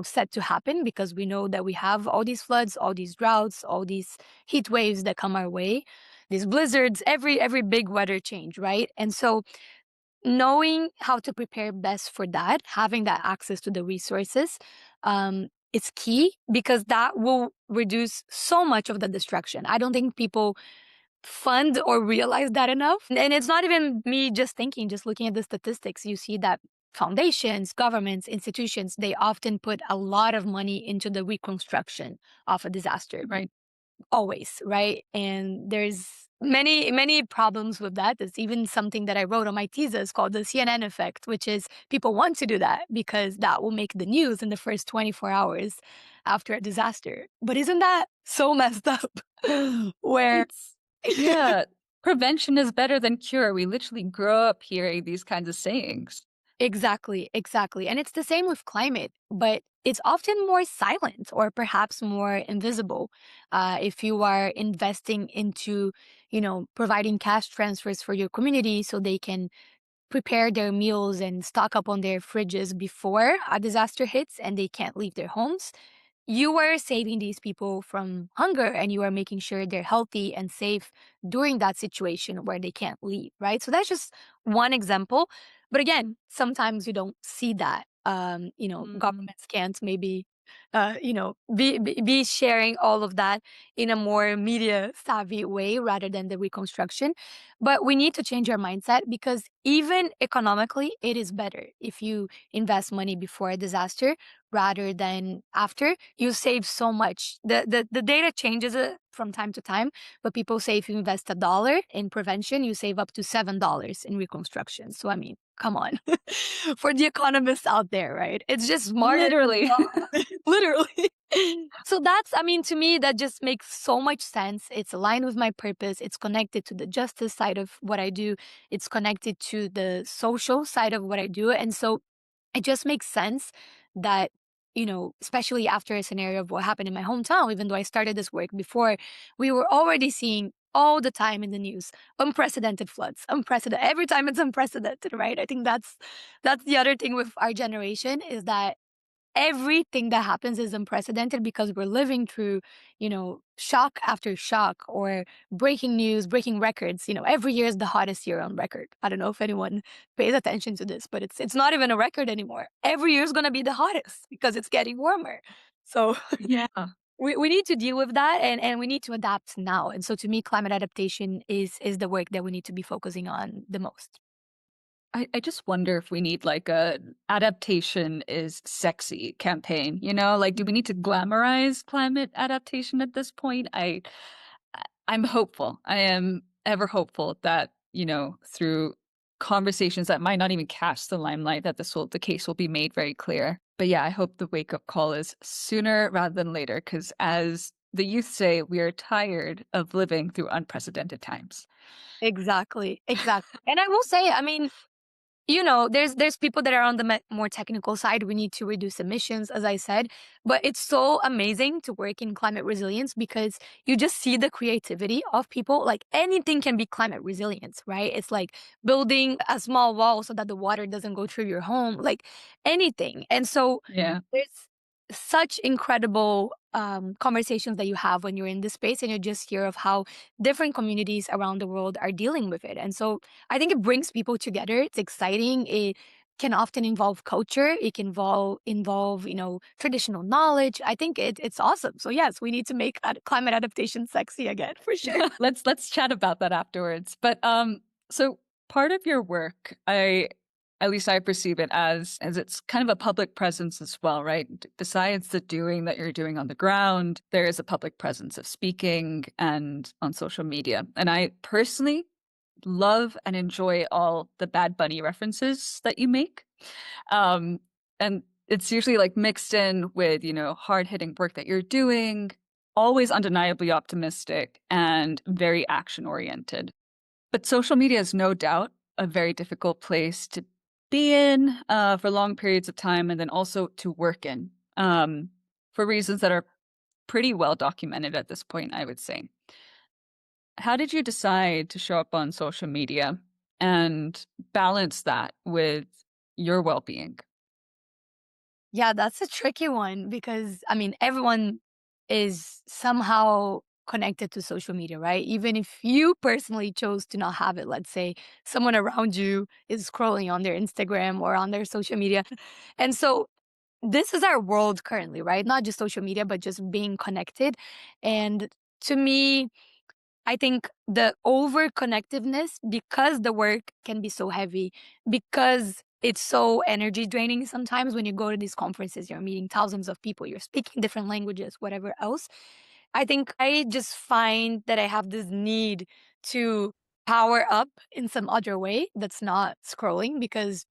set to happen, because we know that we have all these floods, all these droughts, all these heat waves that come our way, these blizzards, every big weather change, right? And so knowing how to prepare best for that, having that access to the resources, is key, because that will reduce so much of the destruction. I don't think people fund or realize that enough. And it's not even me just thinking, just looking at the statistics, you see that foundations, governments, institutions, they often put a lot of money into the reconstruction of a disaster. Right. Always, right? And there's many problems with that. There's even something that I wrote on my thesis called the CNN effect, which is people want to do that because that will make the news in the first 24 hours after a disaster. But isn't that so messed up? Where It's, yeah, prevention is better than cure. We literally grow up hearing these kinds of sayings. Exactly, exactly. And it's the same with climate, but it's often more silent or perhaps more invisible. If you are investing into, providing cash transfers for your community so they can prepare their meals and stock up on their fridges before a disaster hits and they can't leave their homes, you are saving these people from hunger and you are making sure they're healthy and safe during that situation where they can't leave, right? So that's just one example. But again, sometimes you don't see that. Governments can't maybe, be sharing all of that in a more media savvy way rather than the reconstruction. But we need to change our mindset because even economically, it is better if you invest money before a disaster rather than after. You save so much. The data changes from time to time, but people say if you invest $1 in prevention, you save up to $7 in reconstruction. So I mean, come on. For the economists out there, right? It's just smarter. Literally. Literally. So that's, I mean, to me, that just makes so much sense. It's aligned with my purpose. It's connected to the justice side of what I do. It's connected to the social side of what I do. And so it just makes sense that, especially after a scenario of what happened in my hometown, even though I started this work before, we were already seeing all the time in the news unprecedented floods, unprecedented. Every time it's unprecedented, right? I think that's the other thing with our generation is that everything that happens is unprecedented because we're living through, shock after shock or breaking news, breaking records. Every year is the hottest year on record. I don't know if anyone pays attention to this, but it's not even a record anymore. Every year is going to be the hottest because it's getting warmer. So Yeah. we need to deal with that and we need to adapt now. And so to me, climate adaptation is the work that we need to be focusing on the most. I just wonder if we need like a adaptation is sexy campaign, like do we need to glamorize climate adaptation at this point? I'm hopeful. I am ever hopeful that, through conversations that might not even catch the limelight, that the case will be made very clear. But yeah, I hope the wake up call is sooner rather than later, because as the youth say, we are tired of living through unprecedented times. Exactly. Exactly. And I will say, I mean, there's people that are on the more technical side. We need to reduce emissions, as I said. But it's so amazing to work in climate resilience because you just see the creativity of people. Like anything can be climate resilience, right? It's like building a small wall so that the water doesn't go through your home, like anything. And so Yeah. there's such incredible conversations that you have when you're in this space and you just hear of how different communities around the world are dealing with it. And so I think it brings people together. It's exciting. It can often involve culture. It can involve traditional knowledge. I think it's awesome. So yes, we need to make climate adaptation sexy again for sure. Let's chat about that afterwards. But so part of your work, at least I perceive it as it's kind of a public presence as well, right? Besides the doing that you're doing on the ground, there is a public presence of speaking and on social media. And I personally love and enjoy all the Bad Bunny references that you make. And it's usually like mixed in with, hard-hitting work that you're doing, always undeniably optimistic and very action-oriented. But social media is no doubt a very difficult place to be in for long periods of time and then also to work in for reasons that are pretty well documented at this point, I would say. How did you decide to show up on social media and balance that with your well-being? Yeah, that's a tricky one because I mean, everyone is somehow connected to social media, right? Even if you personally chose to not have it, let's say someone around you is scrolling on their Instagram or on their social media. And so this is our world currently, right? Not just social media, but just being connected. And to me, I think the over connectiveness, because the work can be so heavy, because it's so energy draining sometimes when you go to these conferences, you're meeting thousands of people, you're speaking different languages, whatever else. I think I just find that I have this need to power up in some other way that's not scrolling, because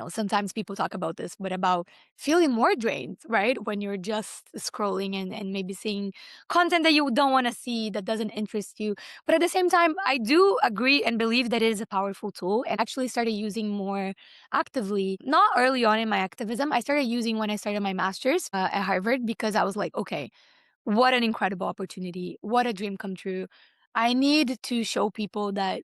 sometimes people talk about this, but about feeling more drained, right? When you're just scrolling and maybe seeing content that you don't want to see, that doesn't interest you. But at the same time, I do agree and believe that it is a powerful tool, and actually started using more actively, not early on in my activism. I started using when I started my master's at Harvard, because I was like, okay, what an incredible opportunity. What a dream come true. I need to show people that,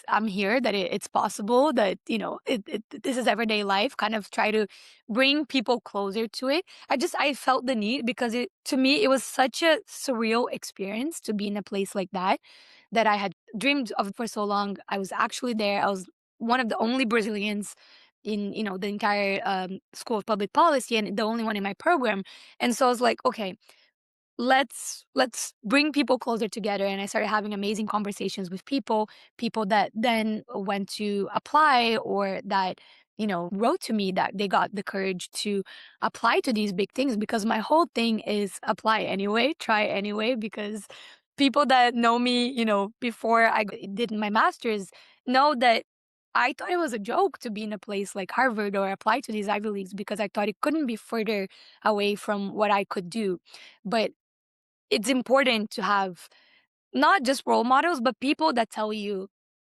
I'm here, that it's possible, that, this is everyday life, kind of try to bring people closer to it. I felt the need, because to me, it was such a surreal experience to be in a place like that I had dreamed of for so long. I was actually there. I was one of the only Brazilians in, the entire School of Public Policy, and the only one in my program. And so I was like, okay, let's bring people closer together. And I started having amazing conversations with people that then went to apply, or that wrote to me that they got the courage to apply to these big things, because my whole thing is apply anyway, try anyway. Because people that know me, before I did my master's, know that I thought it was a joke to be in a place like Harvard or apply to these Ivy Leagues, because I thought it couldn't be further away from what I could do. But it's important to have not just role models, but people that tell you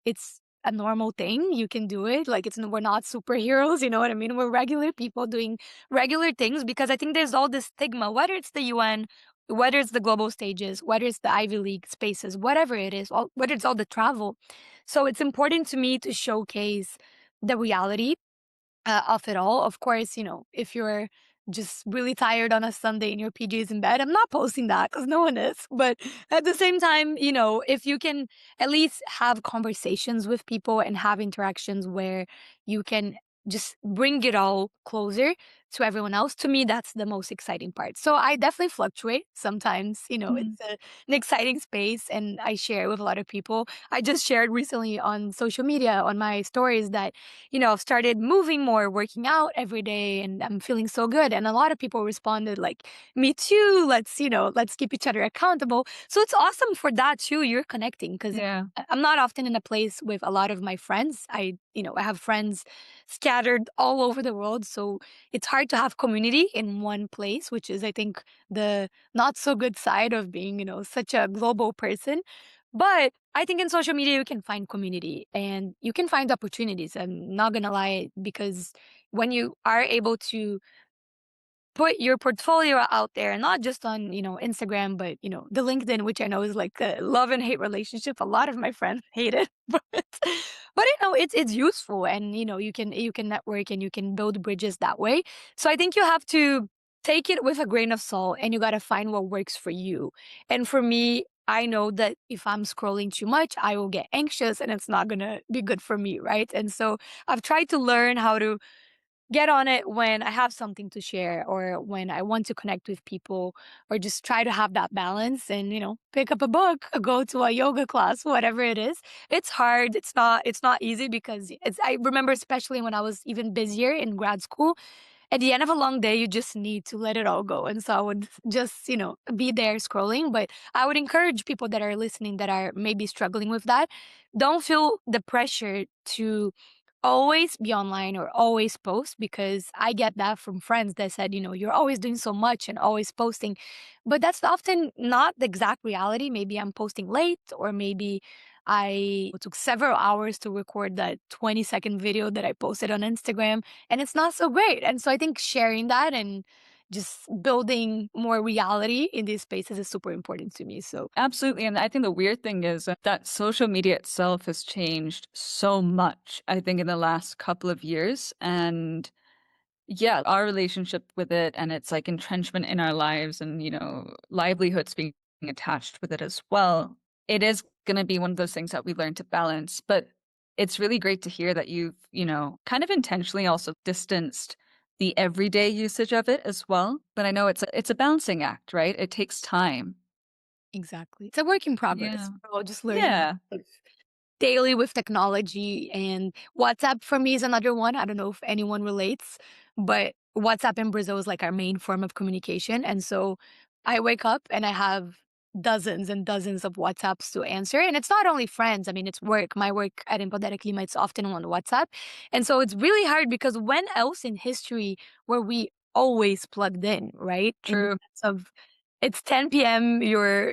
it's a normal thing. You can do it. Like, we're not superheroes. You know what I mean? We're regular people doing regular things, because I think there's all this stigma, whether it's the UN, whether it's the global stages, whether it's the Ivy League spaces, whatever it is, whether it's all the travel. So it's important to me to showcase the reality of it all. Of course, if you're just really tired on a Sunday in your PJs in bed, I'm not posting that, because no one is. But at the same time, if you can at least have conversations with people and have interactions where you can just bring it all closer to everyone else, to me, that's the most exciting part. So I definitely fluctuate. Sometimes, Mhm. it's an exciting space, and I share it with a lot of people. I just shared recently on social media, on my stories, that I've started moving more, working out every day, and I'm feeling so good. And a lot of people responded like, me too. Let's keep each other accountable. So it's awesome for that too. You're connecting, because Yeah. I'm not often in a place with a lot of my friends. I have friends scattered all over the world. So it's hard to have community in one place, which is, I think, the not so good side of being, such a global person. But I think in social media, you can find community and you can find opportunities. I'm not going to lie, because when you are able to put your portfolio out there, not just on, Instagram, but, the LinkedIn, which I know is like a love and hate relationship. A lot of my friends hate it, but it's useful, and, you can network and you can build bridges that way. So I think you have to take it with a grain of salt, and you got to find what works for you. And for me, I know that if I'm scrolling too much, I will get anxious, and it's not going to be good for me, right? And so I've tried to learn how to get on it when I have something to share, or when I want to connect with people, or just try to have that balance, and, pick up a book, go to a yoga class, whatever it is. It's hard. It's not easy, because I remember, especially when I was even busier in grad school, at the end of a long day, you just need to let it all go. And so I would just, be there scrolling. But I would encourage people that are listening, that are maybe struggling with that, don't feel the pressure to always be online or always post, because I get that from friends that said, you're always doing so much and always posting. But that's often not the exact reality. Maybe I'm posting late, or maybe I took several hours to record that 20-second video that I posted on Instagram, and it's not so great. And so I think sharing that and just building more reality in these spaces is super important to me. So Absolutely. And I think the weird thing is that social media itself has changed so much, I think, in the last couple of years. And yeah, our relationship with it and its like entrenchment in our lives and, livelihoods being attached with it as well. It is going to be one of those things that we learn to balance. But it's really great to hear that you've, kind of intentionally also distanced the everyday usage of it as well. But I know it's a balancing act, right? It takes time. exactly. It's a work in Yeah. progress. We're all just learning how Yeah. to live daily with technology. And WhatsApp for me is another one. I don't know if anyone relates, but WhatsApp in Brazil is like our main form of communication. And so I wake up and I have dozens and dozens of WhatsApps to answer. And it's not only friends. I mean, it's work. My work at EmpoderaClima, it's often on WhatsApp. And so it's really hard because when else in history were we always plugged in, right? In the True. sense of it's 10 p.m., you're,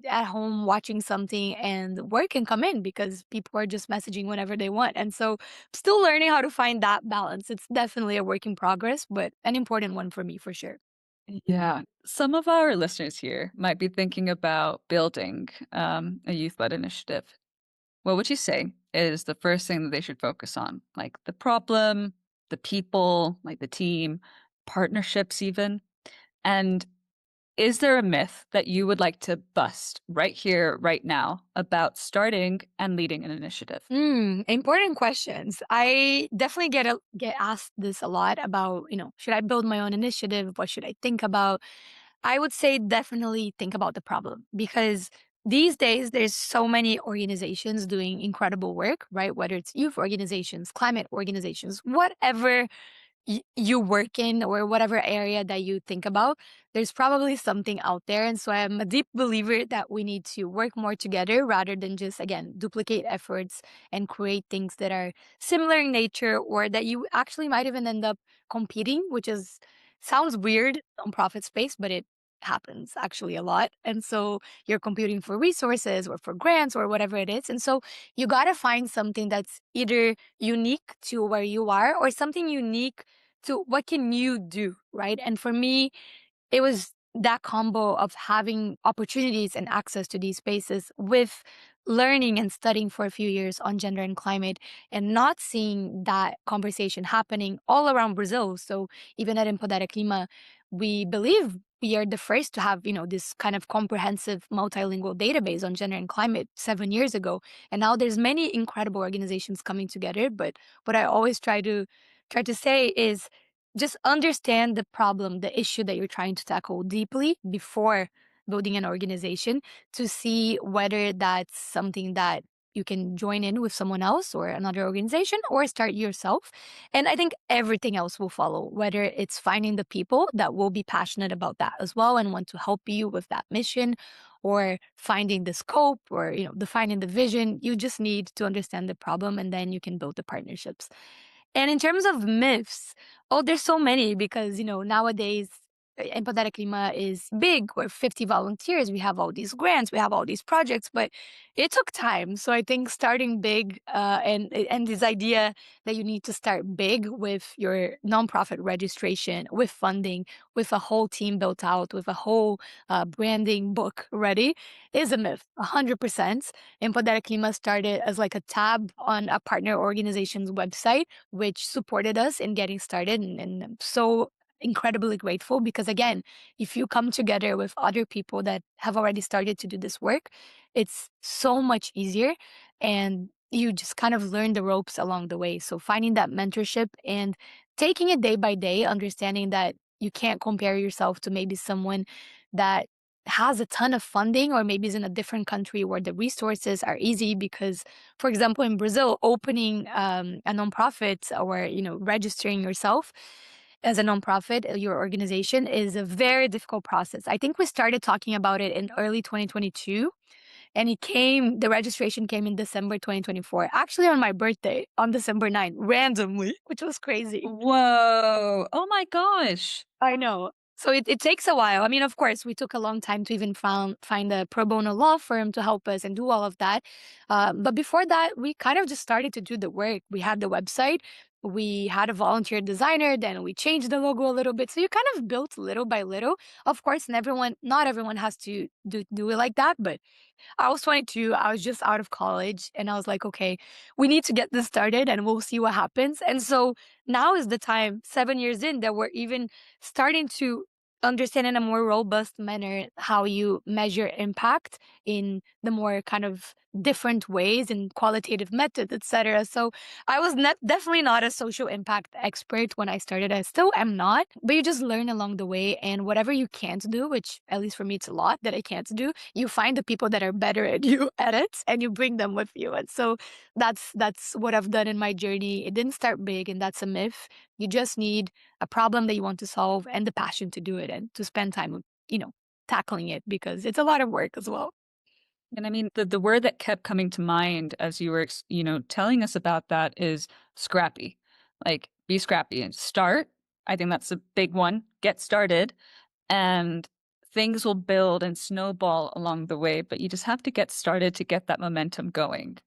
at home watching something and work can come in because people are just messaging whenever they want. And so still learning how to find that balance. It's definitely a work in progress, but an important one for me for sure. Yeah. Some of our listeners here might be thinking about building a youth led initiative. What would you say is the first thing that they should focus on? Like the problem, the people, like the team, partnerships, even? And is there a myth that you would like to bust right here, right now about starting and leading an initiative? Important questions. I definitely get asked this a lot about, should I build my own initiative? What should I think about? I would say definitely think about the problem because these days there's so many organizations doing incredible work, right? Whether it's youth organizations, climate organizations, whatever you work in or whatever area that you think about, there's probably something out there. And so I'm a deep believer that we need to work more together rather than just, again, duplicate efforts and create things that are similar in nature or that you actually might even end up competing, which is sounds weird on profit space, but it happens actually a lot. And so you're competing for resources or for grants or whatever it is. And so you got to find something that's either unique to where you are or something unique to what can you do, right? And for me, it was that combo of having opportunities and access to these spaces with learning and studying for a few years on gender and climate and not seeing that conversation happening all around Brazil. So even at EmpoderaClima, we believe we are the first to have, this kind of comprehensive multilingual database on gender and climate 7 years ago. And now there's many incredible organizations coming together. But what I always try to say is just understand the problem, the issue that you're trying to tackle deeply before building an organization to see whether that's something that you can join in with someone else or another organization or start yourself. And I think everything else will follow, whether it's finding the people that will be passionate about that as well and want to help you with that mission or finding the scope or, defining the vision. You just need to understand the problem and then you can build the partnerships. And in terms of myths, oh, there's so many because, nowadays, EmpoderaClima is big. We're 50 volunteers. We have all these grants. We have all these projects, but it took time. So I think starting big and this idea that you need to start big with your nonprofit registration, with funding, with a whole team built out, with a whole branding book ready is a myth, 100%. EmpoderaClima started as like a tab on a partner organization's website which supported us in getting started. And I'm so incredibly grateful because, again, if you come together with other people that have already started to do this work, it's so much easier. And you just kind of learn the ropes along the way. So finding that mentorship and taking it day by day, understanding that you can't compare yourself to maybe someone that has a ton of funding or maybe is in a different country where the resources are easy because, for example, in Brazil, opening a nonprofit or registering yourself as a nonprofit, your organization is a very difficult process. I think we started talking about it in early 2022 and the registration came in December 2024, actually on my birthday on December 9th, randomly, which was crazy. Whoa. Oh my gosh. I know. So it takes a while. I mean, of course, we took a long time to even find a pro bono law firm to help us and do all of that. But before that, we kind of just started to do the work. We had the website, we had a volunteer designer, then we changed the logo a little bit. So you kind of built little by little. Of course, not everyone has to do it like that, but I was 22. I was just out of college and I was like, okay, we need to get this started and we'll see what happens. And so now is the time, 7 years in, that we're even starting to understand in a more robust manner how you measure impact in the more kind of different ways and qualitative methods, etc. So I was definitely not a social impact expert when I started. I still am not, but you just learn along the way. And whatever you can't do, which at least for me, it's a lot that I can't do, you find the people that are better at you at it and you bring them with you. And so that's what I've done in my journey. It didn't start big, and that's a myth. You just need a problem that you want to solve and the passion to do it and to spend time with. tackling it, because it's a lot of work as well. And I mean, the word that kept coming to mind as you were, telling us about that is scrappy. Like, be scrappy and start. I think that's a big one. Get started, and things will build and snowball along the way. But you just have to get started to get that momentum going,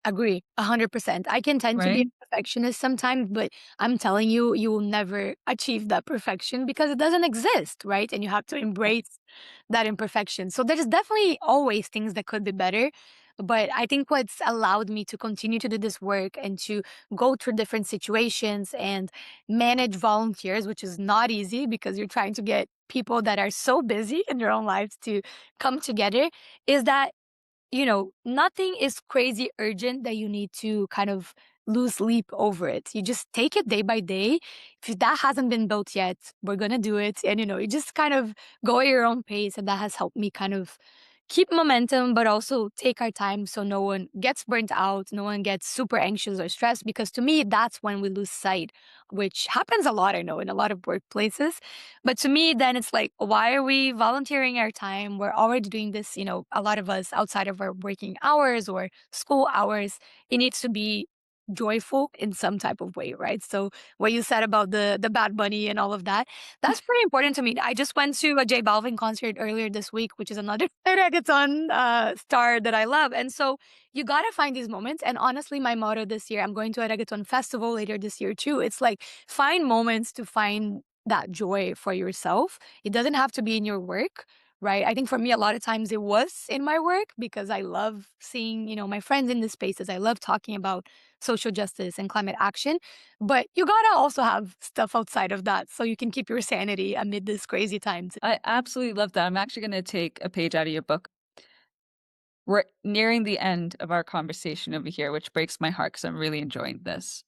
Agree, 100%. I can tend to be right? a perfectionist sometimes, but I'm telling you, you will never achieve that perfection because it doesn't exist, right? And you have to embrace that imperfection. So there's definitely always things that could be better. But I think what's allowed me to continue to do this work and to go through different situations and manage volunteers, which is not easy because you're trying to get people that are so busy in their own lives to come together, is that nothing is crazy urgent that you need to kind of lose sleep over it. You just take it day by day. If that hasn't been built yet, we're going to do it. And, you just kind of go at your own pace. And that has helped me kind of keep momentum, but also take our time so no one gets burnt out, no one gets super anxious or stressed. Because to me, that's when we lose sight, which happens a lot, I know, in a lot of workplaces. But to me, then it's like, why are we volunteering our time? We're already doing this, a lot of us outside of our working hours or school hours. It needs to be joyful in some type of way, right? So what you said about the Bad Bunny and all of that, that's pretty important to me. I just went to a J Balvin concert earlier this week, which is another reggaeton star that I love. And so you gotta find these moments. And honestly, my motto this year, I'm going to a reggaeton festival later this year too. It's like, find moments to find that joy for yourself. It doesn't have to be in your work, right? I think for me, a lot of times it was in my work because I love seeing, my friends in the spaces. I love talking about social justice and climate action. But you gotta also have stuff outside of that so you can keep your sanity amid these crazy times. I absolutely love that. I'm actually going to take a page out of your book. We're nearing the end of our conversation over here, which breaks my heart because I'm really enjoying this.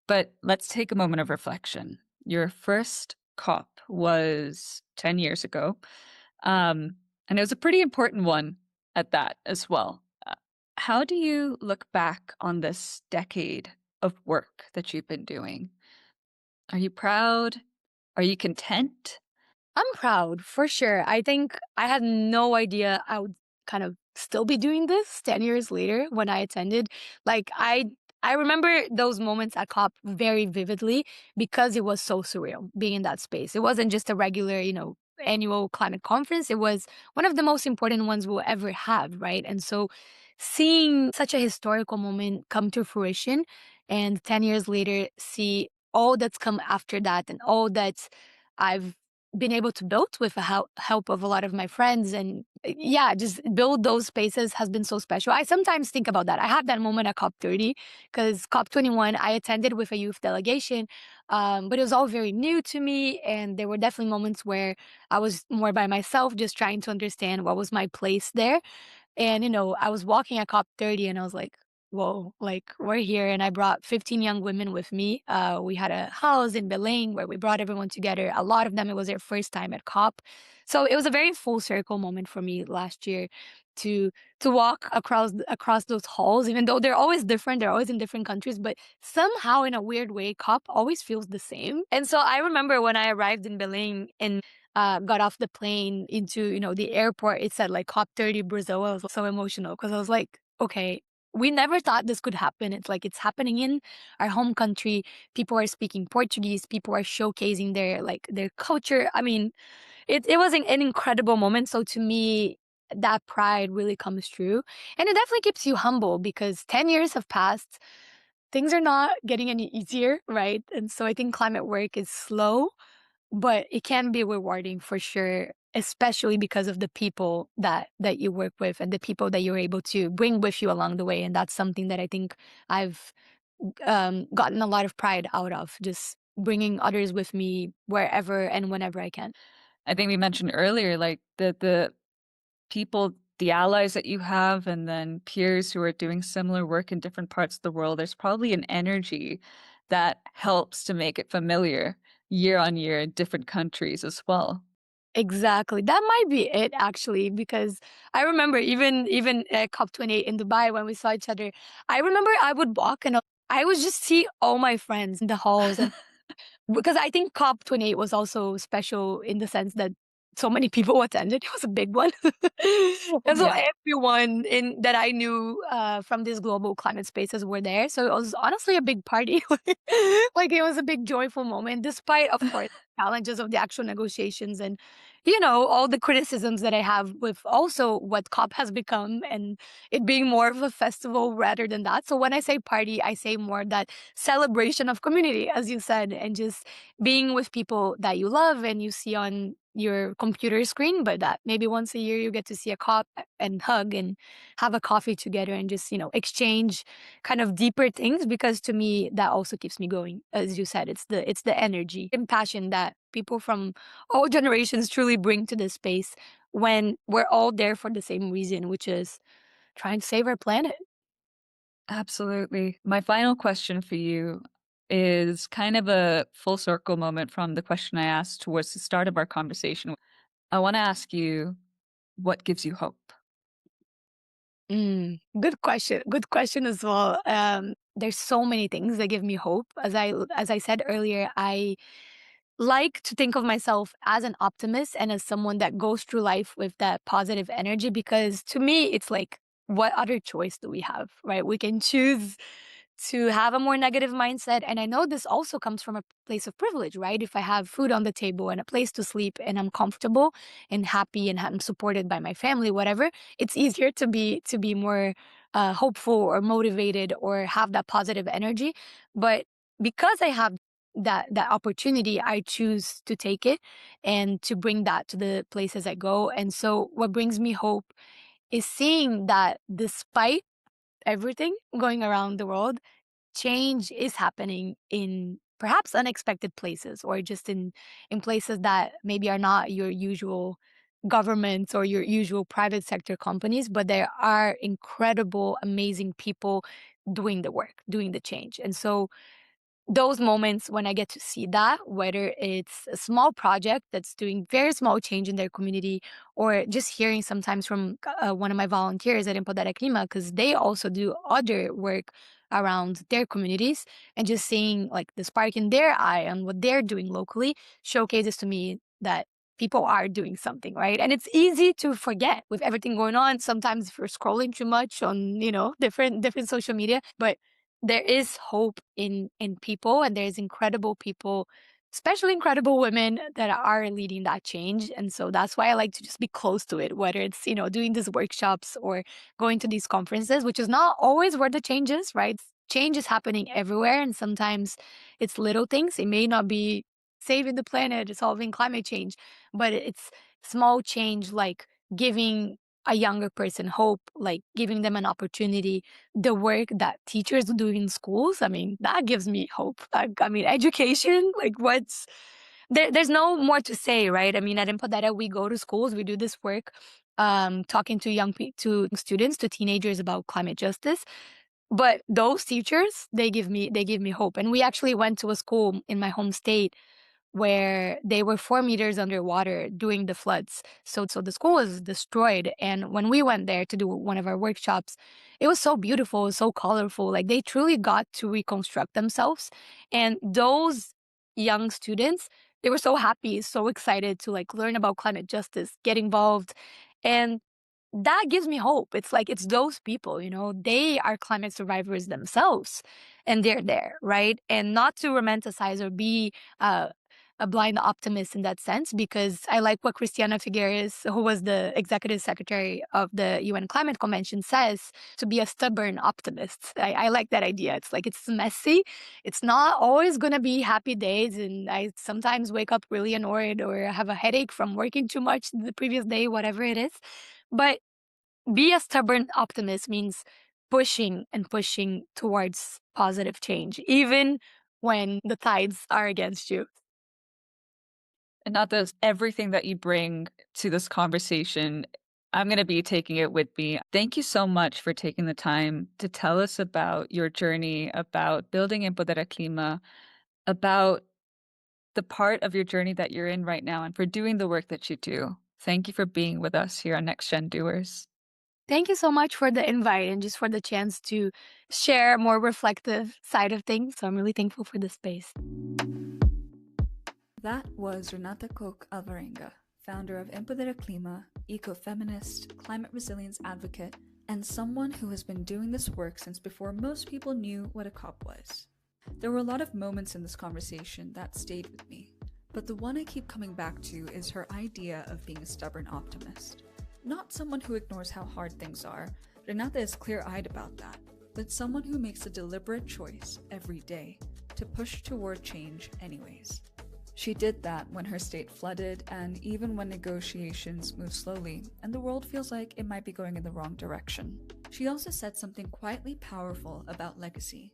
But let's take a moment of reflection. Your first COP was 10 years ago. And it was a pretty important one at that as well. How do you look back on this decade of work that you've been doing? Are you proud? Are you content? I'm proud for sure. I think I had no idea I would kind of still be doing this 10 years later when I attended. Like I remember those moments at COP very vividly because it was so surreal being in that space. It wasn't just a regular, annual climate conference. It was one of the most important ones we'll ever have, right? And so seeing such a historical moment come to fruition and 10 years later see all that's come after that and all that I've been able to build with the help of a lot of my friends, and yeah, just build those spaces has been so special. I sometimes think about that. I had that moment at COP30 because COP21 I attended with a youth delegation, but it was all very new to me, and there were definitely moments where I was more by myself, just trying to understand what was my place there. And, I was walking at COP30 and I was like, whoa, like we're here. And I brought 15 young women with me. We had a house in Belém where we brought everyone together. A lot of them, it was their first time at COP. So it was a very full circle moment for me last year to walk across those halls, even though they're always different, they're always in different countries, but somehow in a weird way, COP always feels the same. And so I remember when I arrived in Belém and got off the plane into, the airport, it said like COP30 Brazil. I was so emotional because I was like, okay, we never thought this could happen. It's like it's happening in our home country. People are speaking Portuguese. People are showcasing their culture. I mean, it was an incredible moment. So to me, that pride really comes true. And it definitely keeps you humble because 10 years have passed. Things are not getting any easier, right? And so I think climate work is slow, but it can be rewarding for sure, especially because of the people that you work with and the people that you're able to bring with you along the way. And that's something that I think I've gotten a lot of pride out of, just bringing others with me wherever and whenever I can. I think we mentioned earlier, like the people, the allies that you have, and then peers who are doing similar work in different parts of the world. There's probably an energy that helps to make it familiar year on year in different countries as well. Exactly. That might be it actually, because I remember even at COP28 in Dubai when we saw each other, I remember I would walk and I would just see all my friends in the halls, and because I think COP28 was also special in the sense that so many people attended. It was a big one. And so Yeah. everyone that I knew from these global climate spaces were there. So it was honestly a big party. Like it was a big joyful moment, despite, of course, challenges of the actual negotiations and, all the criticisms that I have with also what COP has become and it being more of a festival rather than that. So when I say party, I say more that celebration of community, as you said, and just being with people that you love and you see on your computer screen, but that maybe once a year you get to see a cop and hug and have a coffee together and just, exchange kind of deeper things, because to me that also keeps me going. As you said, it's the energy and passion that people from all generations truly bring to this space when we're all there for the same reason, which is trying to save our planet. Absolutely. My final question for you is kind of a full circle moment from the question I asked towards the start of our conversation. I want to ask you, what gives you hope? Good question. Good question as well. There's so many things that give me hope. As I said earlier, I like to think of myself as an optimist and as someone that goes through life with that positive energy, because to me it's like, what other choice do we have, right? We can choose to have a more negative mindset, and I know this also comes from a place of privilege, right? If I have food on the table and a place to sleep and I'm comfortable and happy and I'm supported by my family, whatever, it's easier to be more hopeful or motivated or have that positive energy. But because I have that opportunity, I choose to take it and to bring that to the places I go. And so what brings me hope is seeing that despite everything going around the world, change is happening in perhaps unexpected places, or just in places that maybe are not your usual governments or your usual private sector companies, but there are incredible, amazing people doing the work, doing the change. And so those moments when I get to see that, whether it's a small project that's doing very small change in their community, or just hearing sometimes from one of my volunteers at EmpoderaClima, because they also do other work around their communities, and just seeing like the spark in their eye and what they're doing locally showcases to me that people are doing something, right? And it's easy to forget with everything going on. Sometimes if you're scrolling too much on, different social media, but there is hope in people, and there's incredible people, especially incredible women that are leading that change. And so that's why I like to just be close to it, whether it's doing these workshops or going to these conferences, which is not always where the change is, right? Change is happening everywhere, and sometimes it's little things. It may not be saving the planet, solving climate change, but it's small change, like giving a younger person hope, like giving them an opportunity. The work that teachers do in schools, I mean, that gives me hope. I mean, education, like there's no more to say, right? I mean, at Empodera, we go to schools, we do this work, talking to to students, to teenagers about climate justice. But those teachers, they give me hope. And we actually went to a school in my home state where they were 4 meters underwater during the floods. So the school was destroyed. And when we went there to do one of our workshops, it was so beautiful, so colorful. Like they truly got to reconstruct themselves. And those young students, they were so happy, so excited to like learn about climate justice, get involved. And that gives me hope. It's like, it's those people, they are climate survivors themselves, and they're there, right? And not to romanticize or be a blind optimist in that sense, because I like what Christiana Figueres, who was the executive secretary of the UN Climate Convention, says, to be a stubborn optimist. I like that idea. It's like, it's messy. It's not always going to be happy days. And I sometimes wake up really annoyed or have a headache from working too much the previous day, whatever it is. But be a stubborn optimist means pushing and pushing towards positive change, even when the tides are against you. And not those everything that you bring to this conversation, I'm going to be taking it with me. Thank you so much for taking the time to tell us about your journey, about building EmpoderaClima, about the part of your journey that you're in right now, and for doing the work that you do. Thank you for being with us here on Next Gen Doers. Thank you so much for the invite and just for the chance to share a more reflective side of things. So I'm really thankful for the space. That was Renata Koch Alvarenga, founder of EmpoderaClima, ecofeminist, climate resilience advocate, and someone who has been doing this work since before most people knew what a COP was. There were a lot of moments in this conversation that stayed with me, but the one I keep coming back to is her idea of being a stubborn optimist. Not someone who ignores how hard things are, Renata is clear-eyed about that, but someone who makes a deliberate choice every day to push toward change anyways. She did that when her state flooded, and even when negotiations move slowly and the world feels like it might be going in the wrong direction. She also said something quietly powerful about legacy.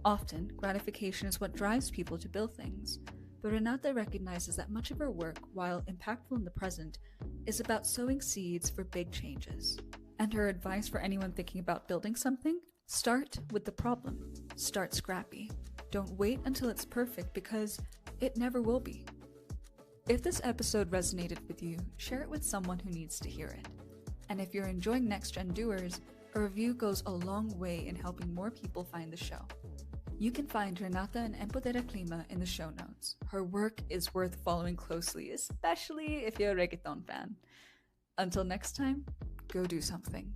Often, gratification is what drives people to build things, but Renata recognizes that much of her work, while impactful in the present, is about sowing seeds for big changes. And her advice for anyone thinking about building something? Start with the problem. Start scrappy. Don't wait until it's perfect, because it never will be. If this episode resonated with you, share it with someone who needs to hear it. And if you're enjoying Next Gen Doers, a review goes a long way in helping more people find the show. You can find Renata and EmpoderaClima in the show notes. Her work is worth following closely, especially if you're a reggaeton fan. Until next time, go do something.